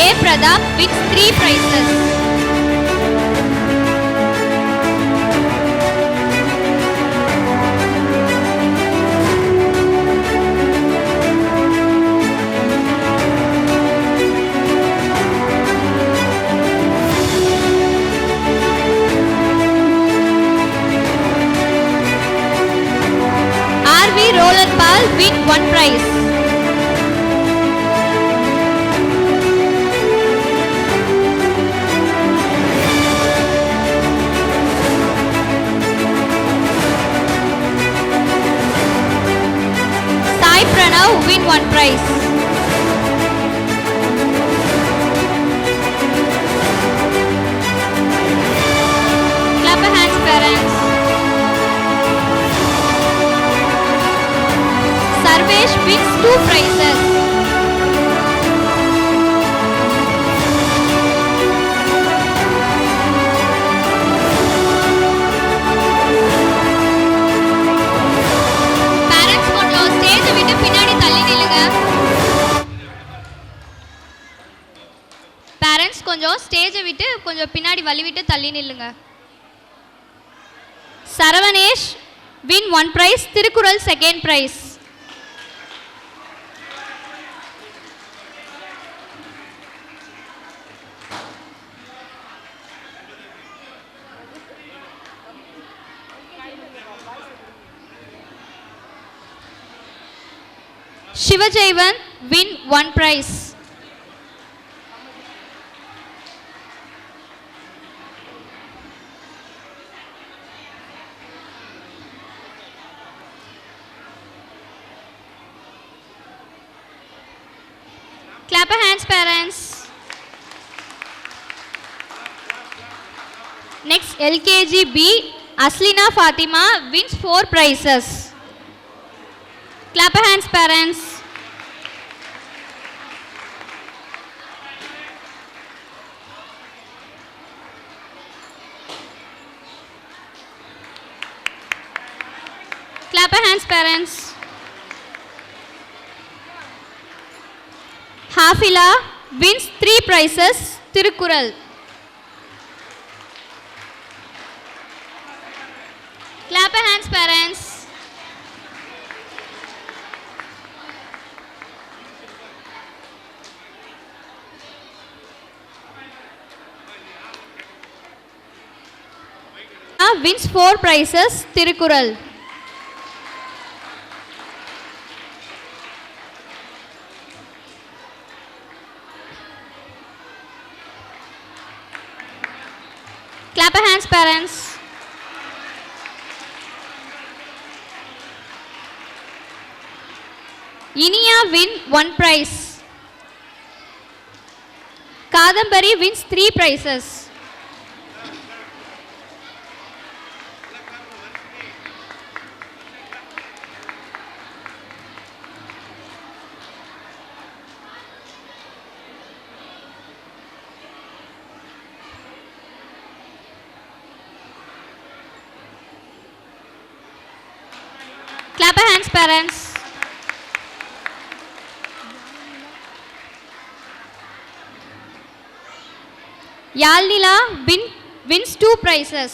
A. Pradap wins 3 prizes. R.V. Roland Pal win 1 prize. Sai Pranav win 1 prize. parents. Sarvesh wins 2 prizes. Parents கொஞ்சம் stage விட்டு பின்னாடி தள்ளி நில்லுங்க. Parents கொஞ்சம் ஸ்டேஜை விட்டு கொஞ்சம் பின்னாடி வழி விட்டு தள்ளி நில்லுங்க. Saravanesh win 1 prize, Thirukkural 2nd prize. Sivajeyvan win 1 prize. Clap your hands, parents. Next, LKG B, Aslina Fatima wins 4 prizes. Clap your hands, parents. Clap your hands, parents. Hafila wins 3 prizes, Thirukkural. Clap your hands, parents. Wins 4 prizes, Thirukkural. Clap your hands, parents. Inia win 1 prize. Kadambari wins 3 prizes. Clap your hands, parents. Yalnila wins 2 prizes.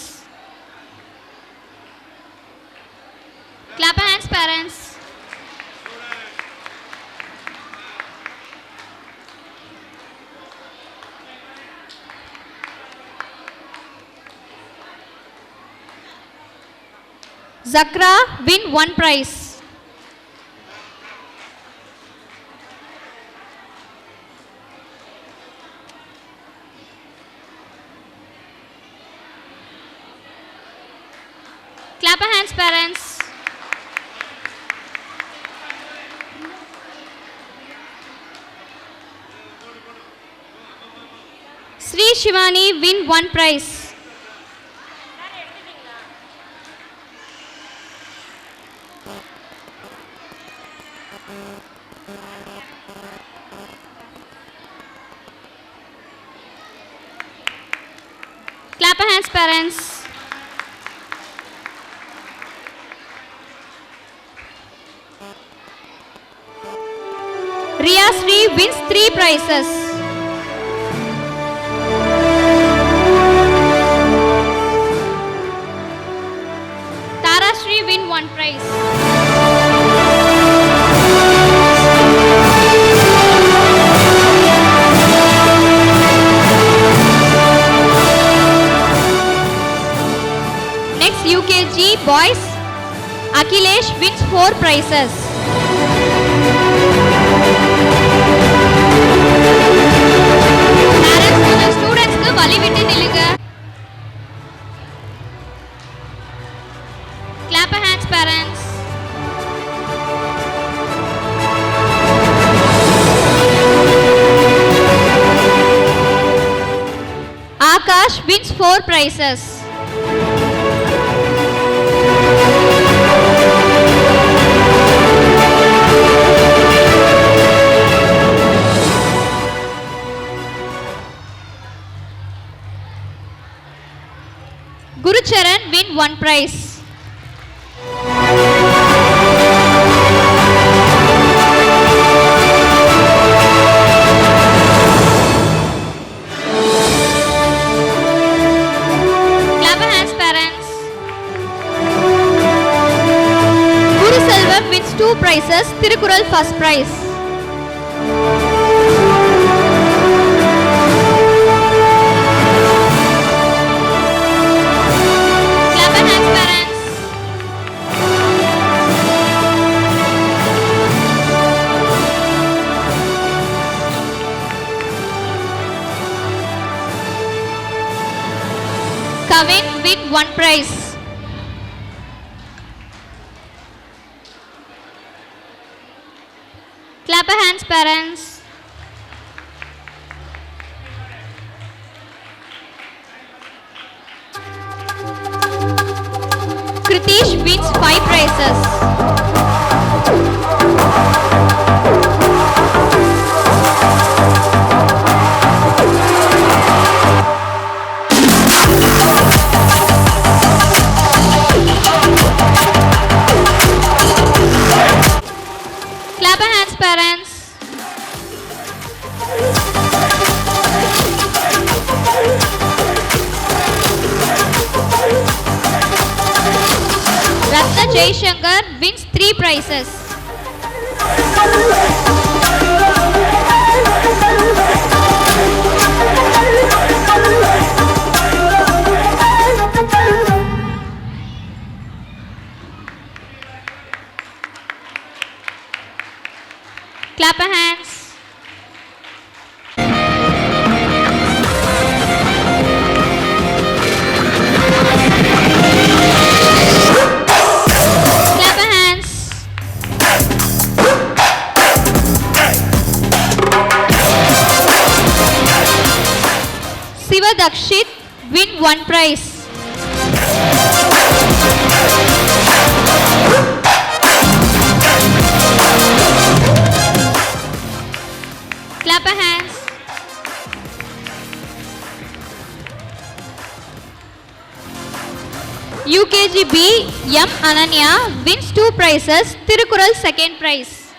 Clap your hands, parents. Zakra win 1 prize. Clap your hands, parents. Sri Shivani win 1 prize. Clap your hands, parents. Riya Sri wins 3 prizes. Tara Sri win 1 prize. Next, UKG boys, Akhilesh wins 4 prizes. Parents கொஞ்சம் ஸ்டூடெண்ட்ஸ்க்கு வழி விட்டு நில்லுங்க. Clap your hands, parents. Akash wins 4 prizes. 1 prize. Clap your hands, parents. Guru Selvam wins 2 prizes. Tirukural first prize. Clap your hands, parents. Kavin win 1 prize. Clap your hands, parents. Kritish wins 5 prizes. Clap your hands, parents. Ratna Jaishankar wins 3 prizes. Clap your hands. Clap your hands. Siva Dakshit win 1 prize. Clap your hands. UKGB M Ananya wins 2 prizes. Tirukural second prize.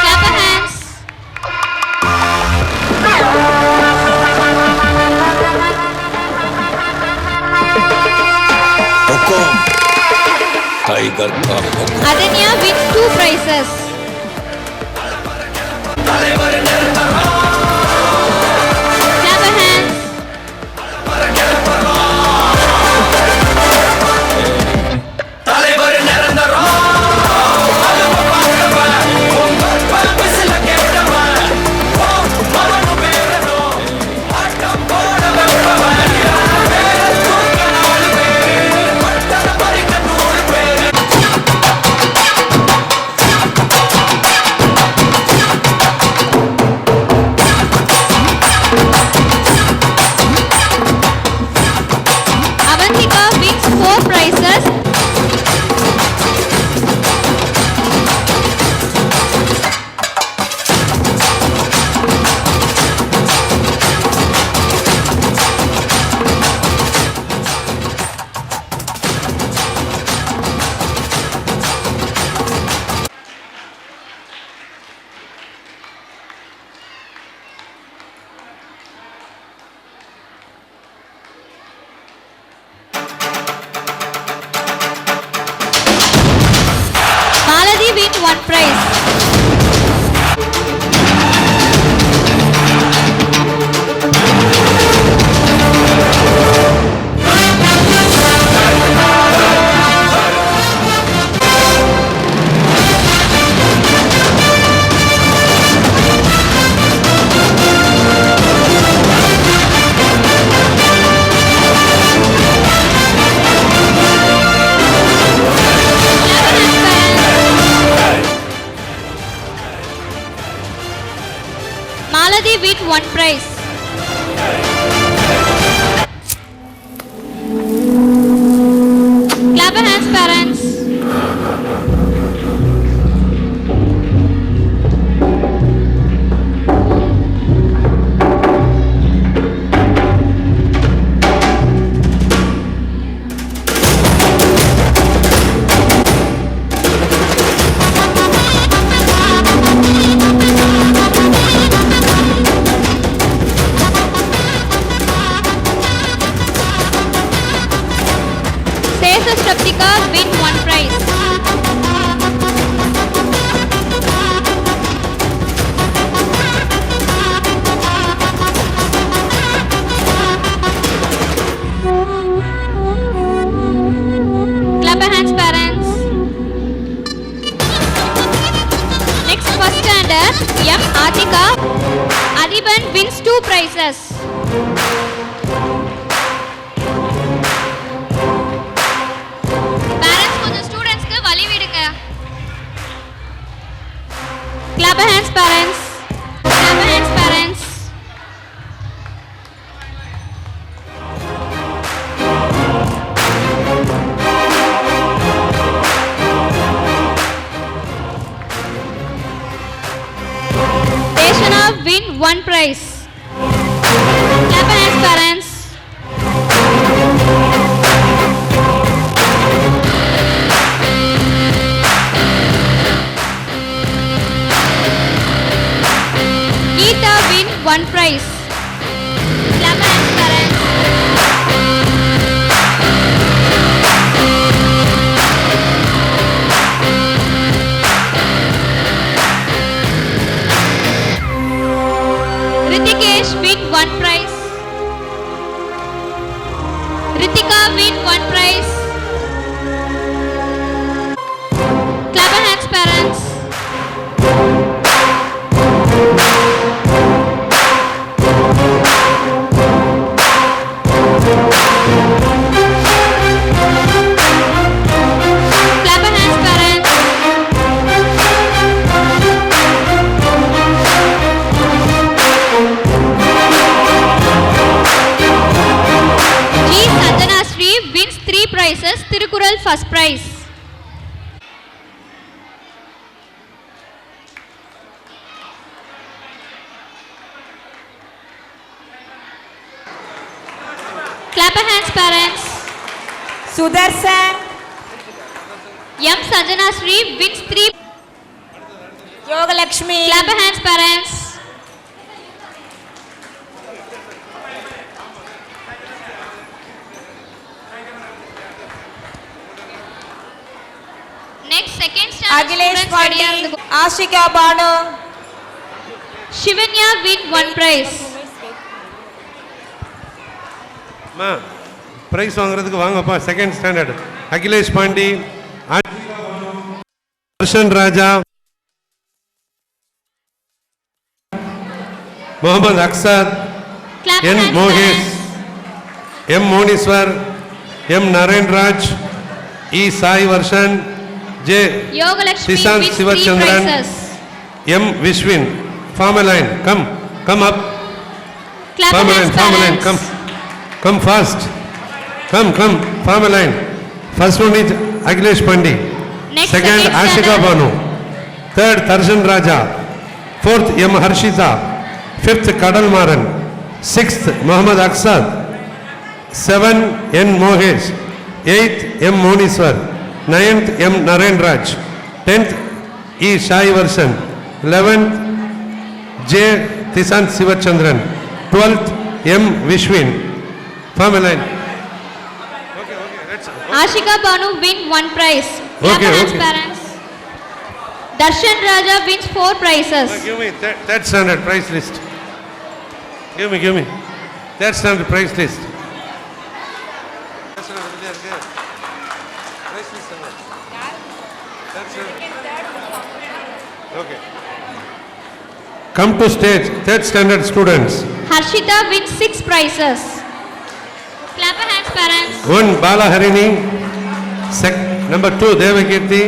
Clap your hands. Hukum tiger का हुकुम Adanya wins 2 prizes. Clap your hands. Avantika wins 4 prizes. Maladi win 1 prize. Maladi win 1 prize. Clap your hands, parents. M. Atika. Adiban wins 2 prizes. Parents கொஞ்சம் ஸ்டூடண்ட்ஸ்க்கு வழி விடுங்க. Clap your hands parents. Clap your hands parents. Deshana win 1 prize. Clap your hands parents. Geeta win 1 prize. Clap your hands parents. Ritikesh win 1 prize. Ritika win 1 prize. Clap your hands parents. Clap your hands parents. G. Sanjana Sri wins 3 prizes. Tirukural first prize. Clap your hands parents. Sudarshan. M. Sanjana Sri wins 3. Yogalakshmi. Clap your hands parents. Next second standard Agilesh students ready are Pandi. the Ashika Banu. Shivanya win 1 prize. அம்மா prize வாங்குறதுக்கு வாங்கப்பா. Second standard Akhilesh Pandi, Darshan Raja, Mohammed Akshar, Clap your என் hands Mokesh, parents. M Moneeshwar, M Narenraj, E Sai Varshan, J Yogalakshmi Sisant wins 3 Sivachandran, prizes. M Vishwin. Form a line. Come up. Clap Form your a line. hands Form a line. parents. Come fast. Come. Form a line. First one is Agilesh Pandi. Next Second second Ashika standard. Banu. Third Tarshan Raja. Fourth M Harshita. Fifth Kadal Maran. Sixth Muhammad Aksad. 7 N Mohesh. 8th M Moniswar. 9th M Narenraj. 10th E Shai Varshan. 11th J Tisant Sivachandran. 12th M Vishwin. Form a line. Ashika Banu win 1 prize. Clap Okay, your hands okay. parents. Darshan Raja wins 4 prizes. Give me third standard price list. Give me. Third standard price list. Okay. Come to stage, third standard students. Harshita wins 6 prizes. Clap your hands parents. 1 Bala Harini. Number 2 Devakirti.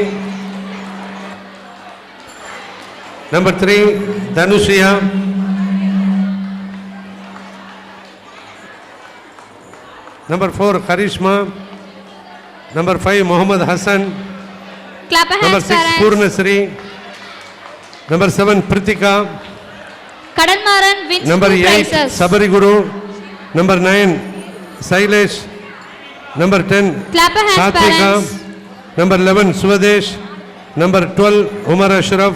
Number 3 Dhanushriya. Number 4 Karishma. Number 5 Muhammad Hassan. Clap your Number hands 6 parents. Purnasri. Number 7 Pritika. Kadalmaran wins Number 2 8 prizes. Sabari Guru. Number 9 Sailesh. Number 10 Clap your hands Satvika. parents. Number 11 Swadesh. Number 12 Umar Ashraf.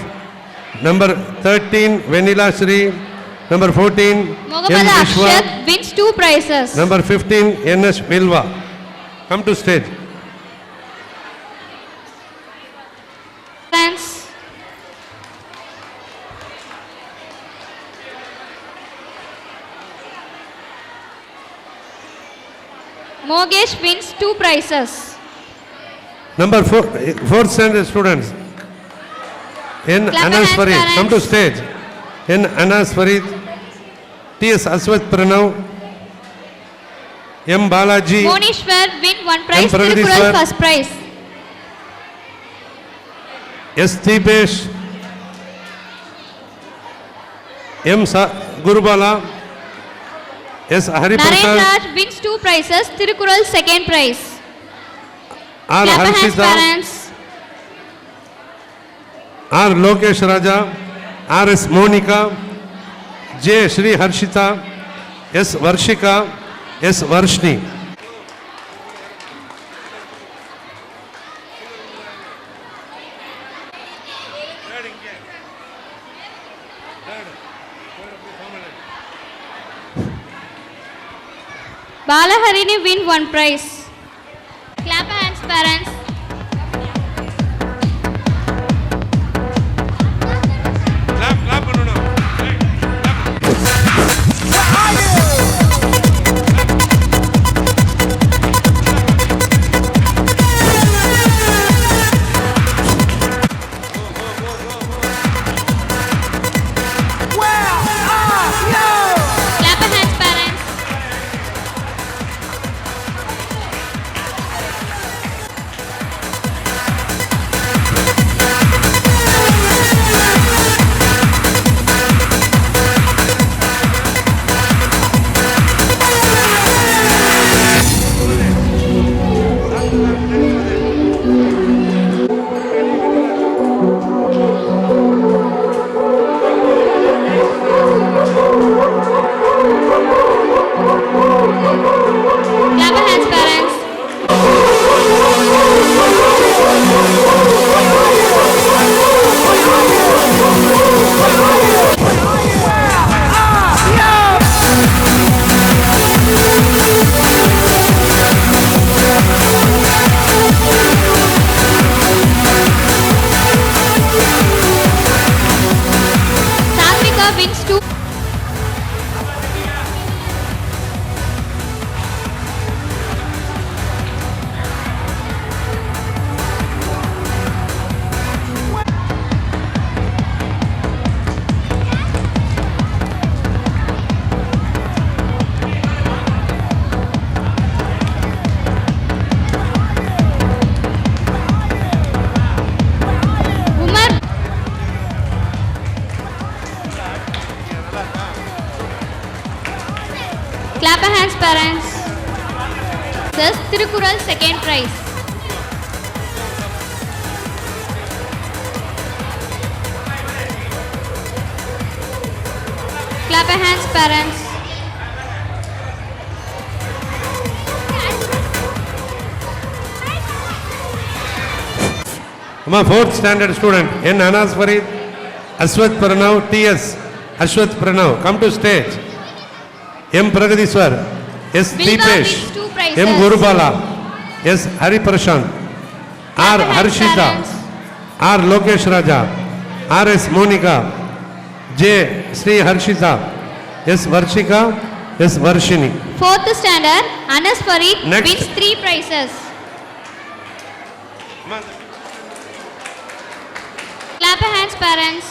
Number 13 Vanilla Shri. Number 14 Muhammad N. Vishwa. Akshat wins 2 prizes. Number 15 N.S. Vilva. Come to stage. Parents. Mogesh wins 2 prizes. Number 4 fourth standard students. N. Clap Anas hands, Farid, parents. come to stage. N. Anas Farid, T.S. Aswath Pranav, M. Balaji, Monishwar win 1 prize, Pragadishwar. Tirukural first prize. S. Deepesh, M. Gurubala, S. Naren Hariprasad, Raj wins 2 prizes, Tirukural second prize. R. Clap hands, Harshita, parents. R. Lokesh Raja, R. S. Monica, J. Shri Harshita, S. Varshika, S. Varshni. Balaharini win 1 prize. Clap hands, parents. Clap பண்ணனும். Clap hands, parents. Clap hands, parents. Satvika wins 2. Umar. Clap hands, parents. Thus, Tirukural second prize. Clap hands, parents. My 4th standard student, N. Anas Farid, Aswath Pranav, T.S. Ashwath Pranav, come to stage. M. Pragadishwar, S. Vilma Deepesh, wins 2 prizes. M. Gurubala, S. Hariprasad, R. Clap hands, Harshita, parents. R. Lokesh Raja, R. S. Monica, J. Sri Harshita, S. Varshika, S. Varshini. 4th standard, Anas Farid Next. wins 3 prizes. Clap hands, parents.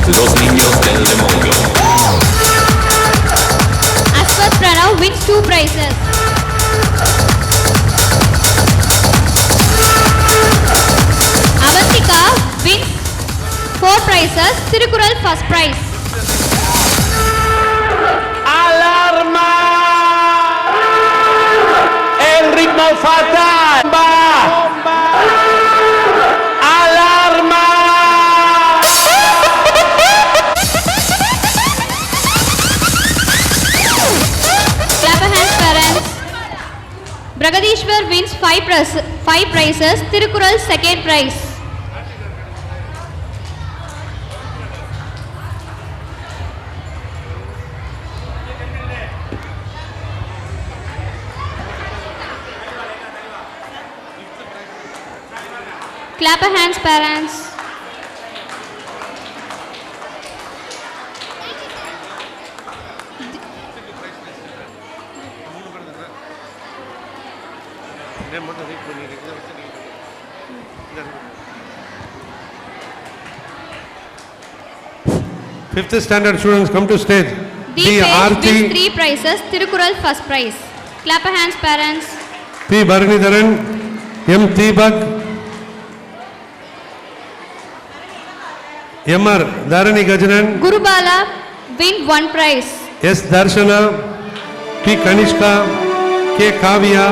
Los niños del demonio. Aswath Pranav wins 2 prizes. Avantika wins 4 prizes, Tirukural first prize. ¡Alarma! ¡El ritmo fatal! ¡Bomba! ¡Alarma! Clap hands, parents. Bragadishwar wins 5 prizes, Tirukural second prize. Clap hands, parents. Name மட்டும் read பண்ணிடுங்க. Fifth standard students come to stage. Deepesh wins 3 prizes. Tirukural first prize. Clap your hands, parents. P. Bharanidharan, M. Deepak, M.R. Dharani Gajanan, Gurubala win 1 prize. S. Darshana, P. Kanishka, K. Kavya,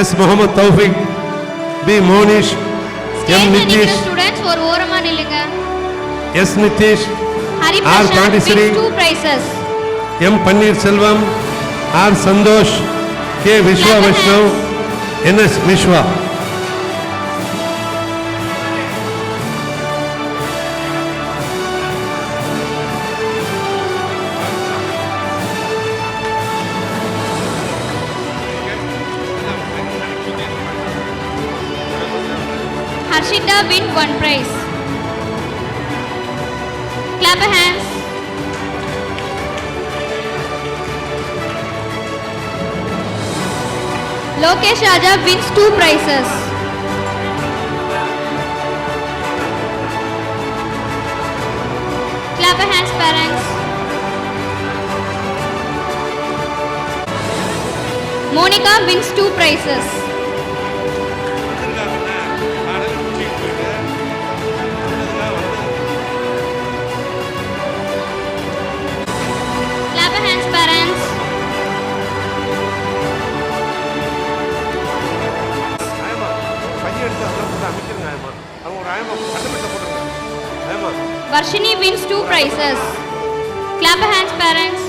S. Muhammad Tawfiq, B. Monish, M. Stage Nitish, students for ஓரமா நில்லுங்க. S. Nitish, Hari R. Prashant Pandisri, wins 2 prizes. M. Pannir Selvam, R. Sandosh, K. Vishwa Vaishnav, N.S. Vishwa. Harshita win 1 prize. Clap your hands. Lokesh Raja wins 2 prizes. Clap your hands, parents. Monica wins 2 prizes. Clap your hands, parents. Varshini wins 2 prizes. Clap your hands, parents.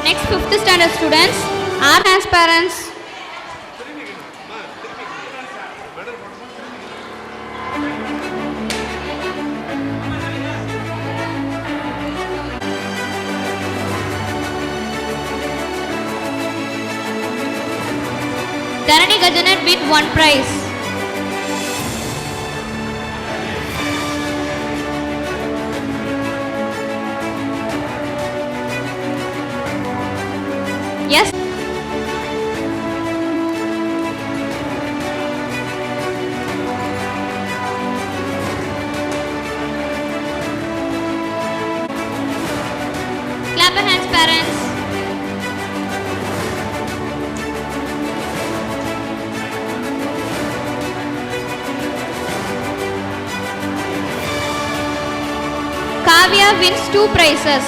Next 5th standard students, our hands, parents. Dharani Gajanan win 1 prize. Yes. Clap your hands, parents. Kavya wins 2 prizes.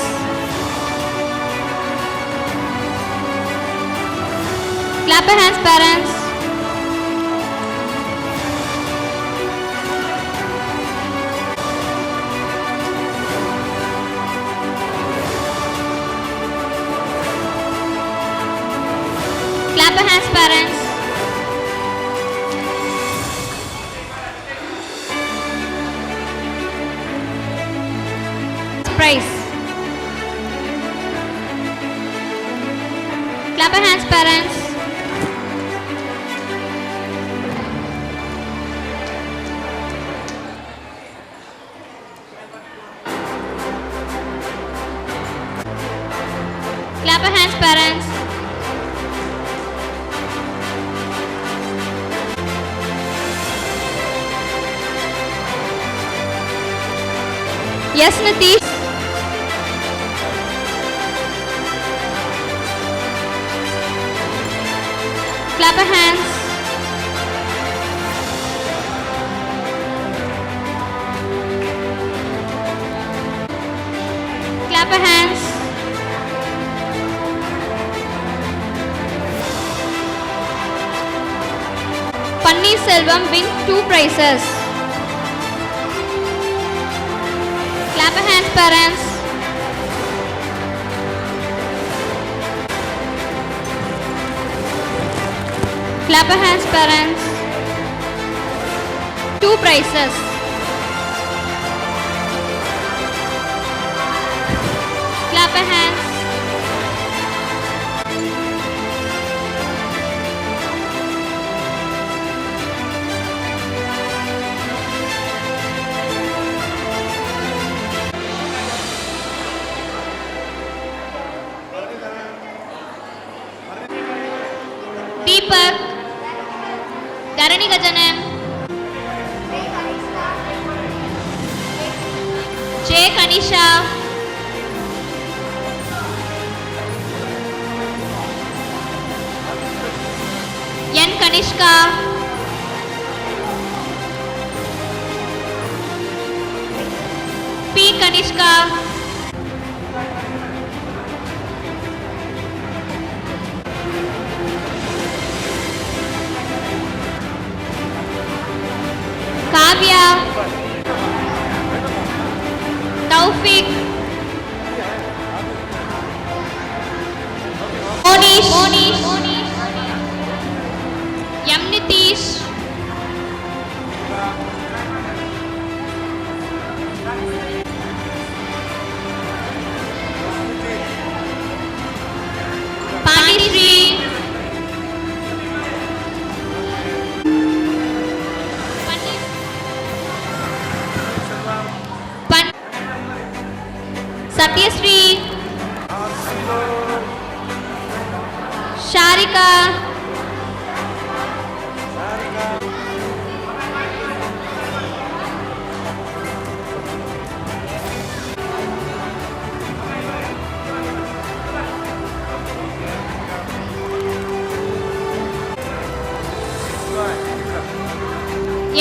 Clap your hands, parents. Clap your hands, parents. Prize. Clap your hands, parents. Clap your hands, parents. Yes, Nitish. Clap your hands. Clap your hands. Pannir Selvam win 2 prizes. Clap your hands, parents. Clap your hands, parents. 2 prizes. Clap your hands. Kanishka, P Kanishka, Kavya, Thoufiq, Monish, M Nithish, Pandisri, Sathyasri, Sharika,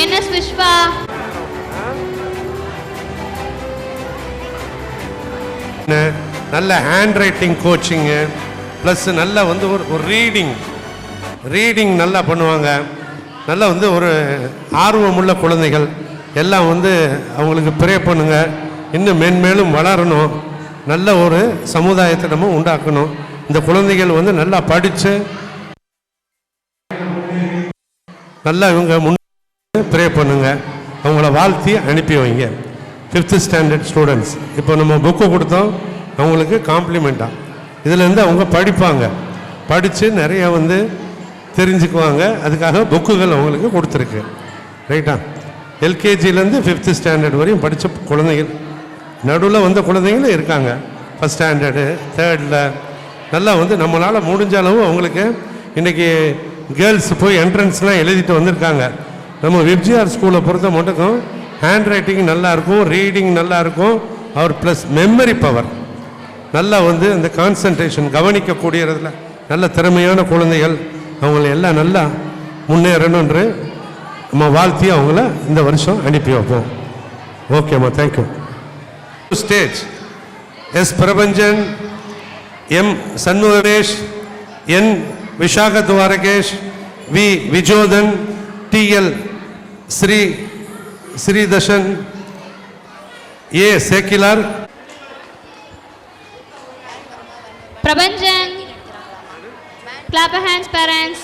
NS Vishwa, நல்ல hand writing coaching plus நல்லா வந்து ஒரு reading நல்லா பண்ணுவாங்க. நல்லா வந்து ஒரு ஆர்வமுள்ள குழந்தைகள் எல்லாம் வந்து அவங்களுக்கு ப்ரே பண்ணுங்க, இன்னும் மென்மேலும் வளரணும், நல்ல ஒரு சமுதாயத்தை நம்ம உண்டாக்கணும். இந்த குழந்தைகள் வந்து நல்லா படித்து நல்லா இவங்க ப்ரே பண்ணுங்க, அவங்கள வாழ்த்தி அனுப்பி வைங்க. 5th ஸ்டாண்டர்ட் ஸ்டூடெண்ட்ஸ் இப்போ நம்ம புக்கு கொடுத்தோம், அவங்களுக்கு காம்ப்ளிமெண்ட்டாக இதிலேருந்து அவங்க படிப்பாங்க, படித்து நிறையா வந்து தெரிஞ்சுக்குவாங்க. அதுக்காக புக்குகள் அவங்களுக்கு கொடுத்துருக்கு. ரைட்டா? எல்கேஜிலேருந்து 5th ஸ்டாண்டர்ட் வரையும் படித்த குழந்தைகள், நடுவில் வந்த குழந்தைங்களும் இருக்காங்க. 1st ஸ்டாண்டர்டு 3rd நல்லா வந்து நம்மளால் முடிஞ்ச அளவு அவங்களுக்கு இன்றைக்கி கேர்ள்ஸ் போய் என்ட்ரன்ஸ்லாம் எழுதிட்டு வந்திருக்காங்க. நம்ம விப்ஜிஆர் ஸ்கூலை பொறுத்த மட்டுக்கும் ஹேண்ட் ரைட்டிங் நல்லாயிருக்கும், ரீடிங் நல்லாயிருக்கும், அவர் ப்ளஸ் மெமரி பவர் நல்லா வந்து அந்த கான்சன்ட்ரேஷன் கவனிக்கக்கூடியதில் நல்ல திறமையான குழந்தைகள், அவங்கள எல்லாம் நல்லா முன்னேறணுன்று நம்ம வாழ்த்தி அவங்கள இந்த வருஷம் அனுப்பி வைப்போம். ஓகேம்மா, thank you. Stage S Prabhanjan, M Shanmugesh, N Vishaka Dwarakesh, V Vijodhan, TL Sridharshan, A Sekkilar, Prabhanjan, clap your hands parents,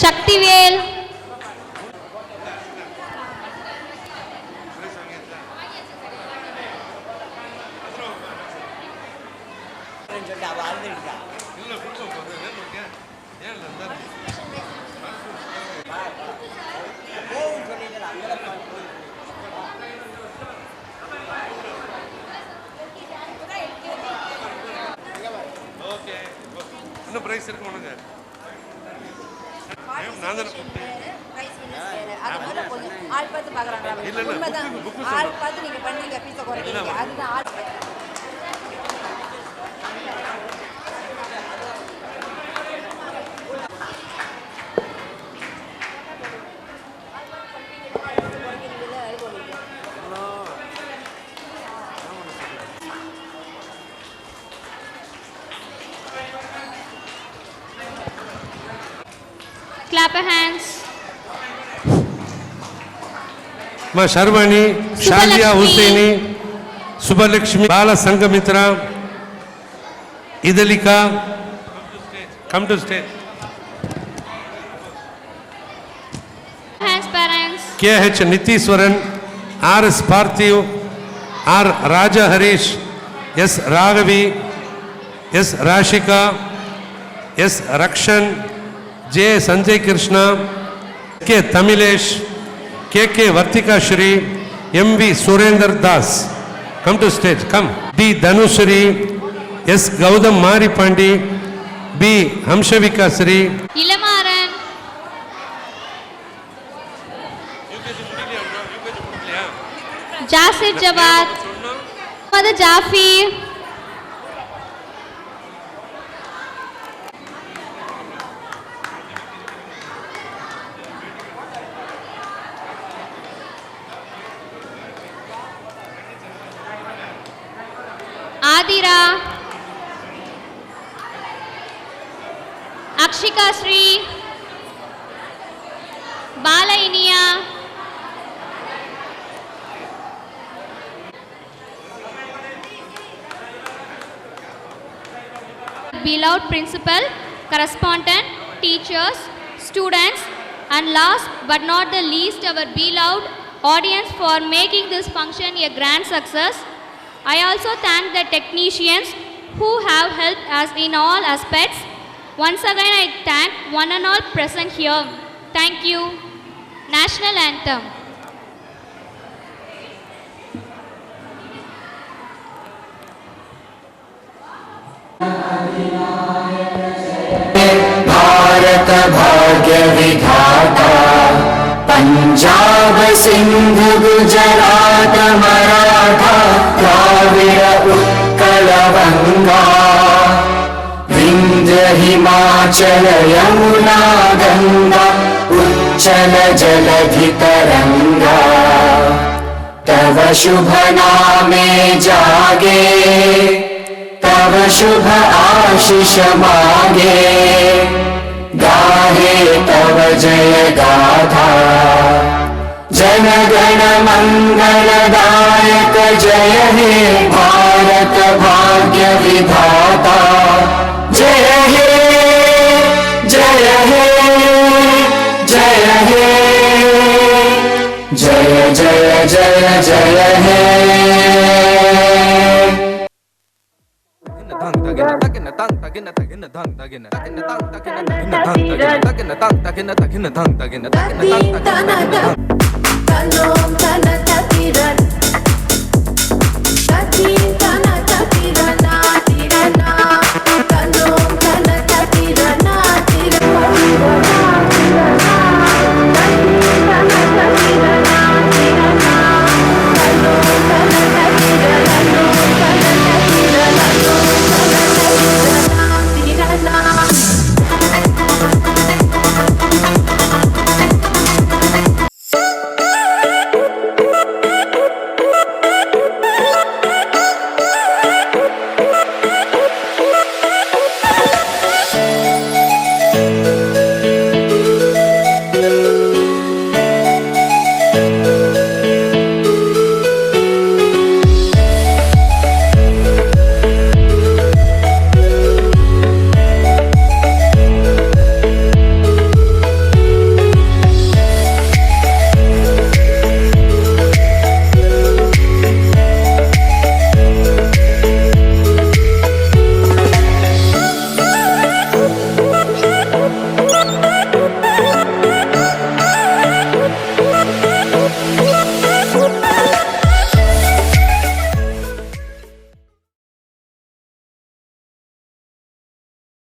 Shaktivel, இன்னும் ப்ரைஸ் இருக்கு உனக்கு? நான் தான் ஆள் பார்த்து பார்க்குறாங்களா? உண்மைதான், ஆள் பார்த்து நீங்கள் பண்ணீங்க, பீஸை குறைக்கிறீங்க, அதுதான் ஆள். clap your hands. மா Sharvani, Shaliya Husaini, Subalakshmi, Bala Sangamitra, Ithalika, come to stage. Hands parents. KH Nitheeswaran, RS Parthiv, R Raja Harish, S Ragavi, S Rashika, S Rakshan, J Sanjay Krishna, K Tamilesh, KK Varthika Sri, MV Surender Das. Come to stage, come. D Dhanushree, S Gautham Maripandi, B Hamsavika Sri, Ilamaran, Jasir Jawad, Mohammed Jafi, Adira, Akshika Sri, Bala Inia, beloved principal, correspondent, teachers, students, and last but not the least, our beloved audience for making this function a grand success. I also thank the technicians who have helped us in all aspects. Once again, I thank one and all present here. Thank you. National Anthem. Bharat भाग्य विधाता पंजाब सिंध गुजरात मराठा द्राविड़ उत्कल बंगा विंध्य हिमाचल यमुना गंगा उच्चल जलधि तरंगा तव शुभ नामे जागे तव शुभ आशीष मांगे गाहे तव जय गाथा जन गण मंगलदायक जय हे भारत भाग्य विधाता जय हे जय हे जय हे जय जय जय जय हे Tanong tanah tapiran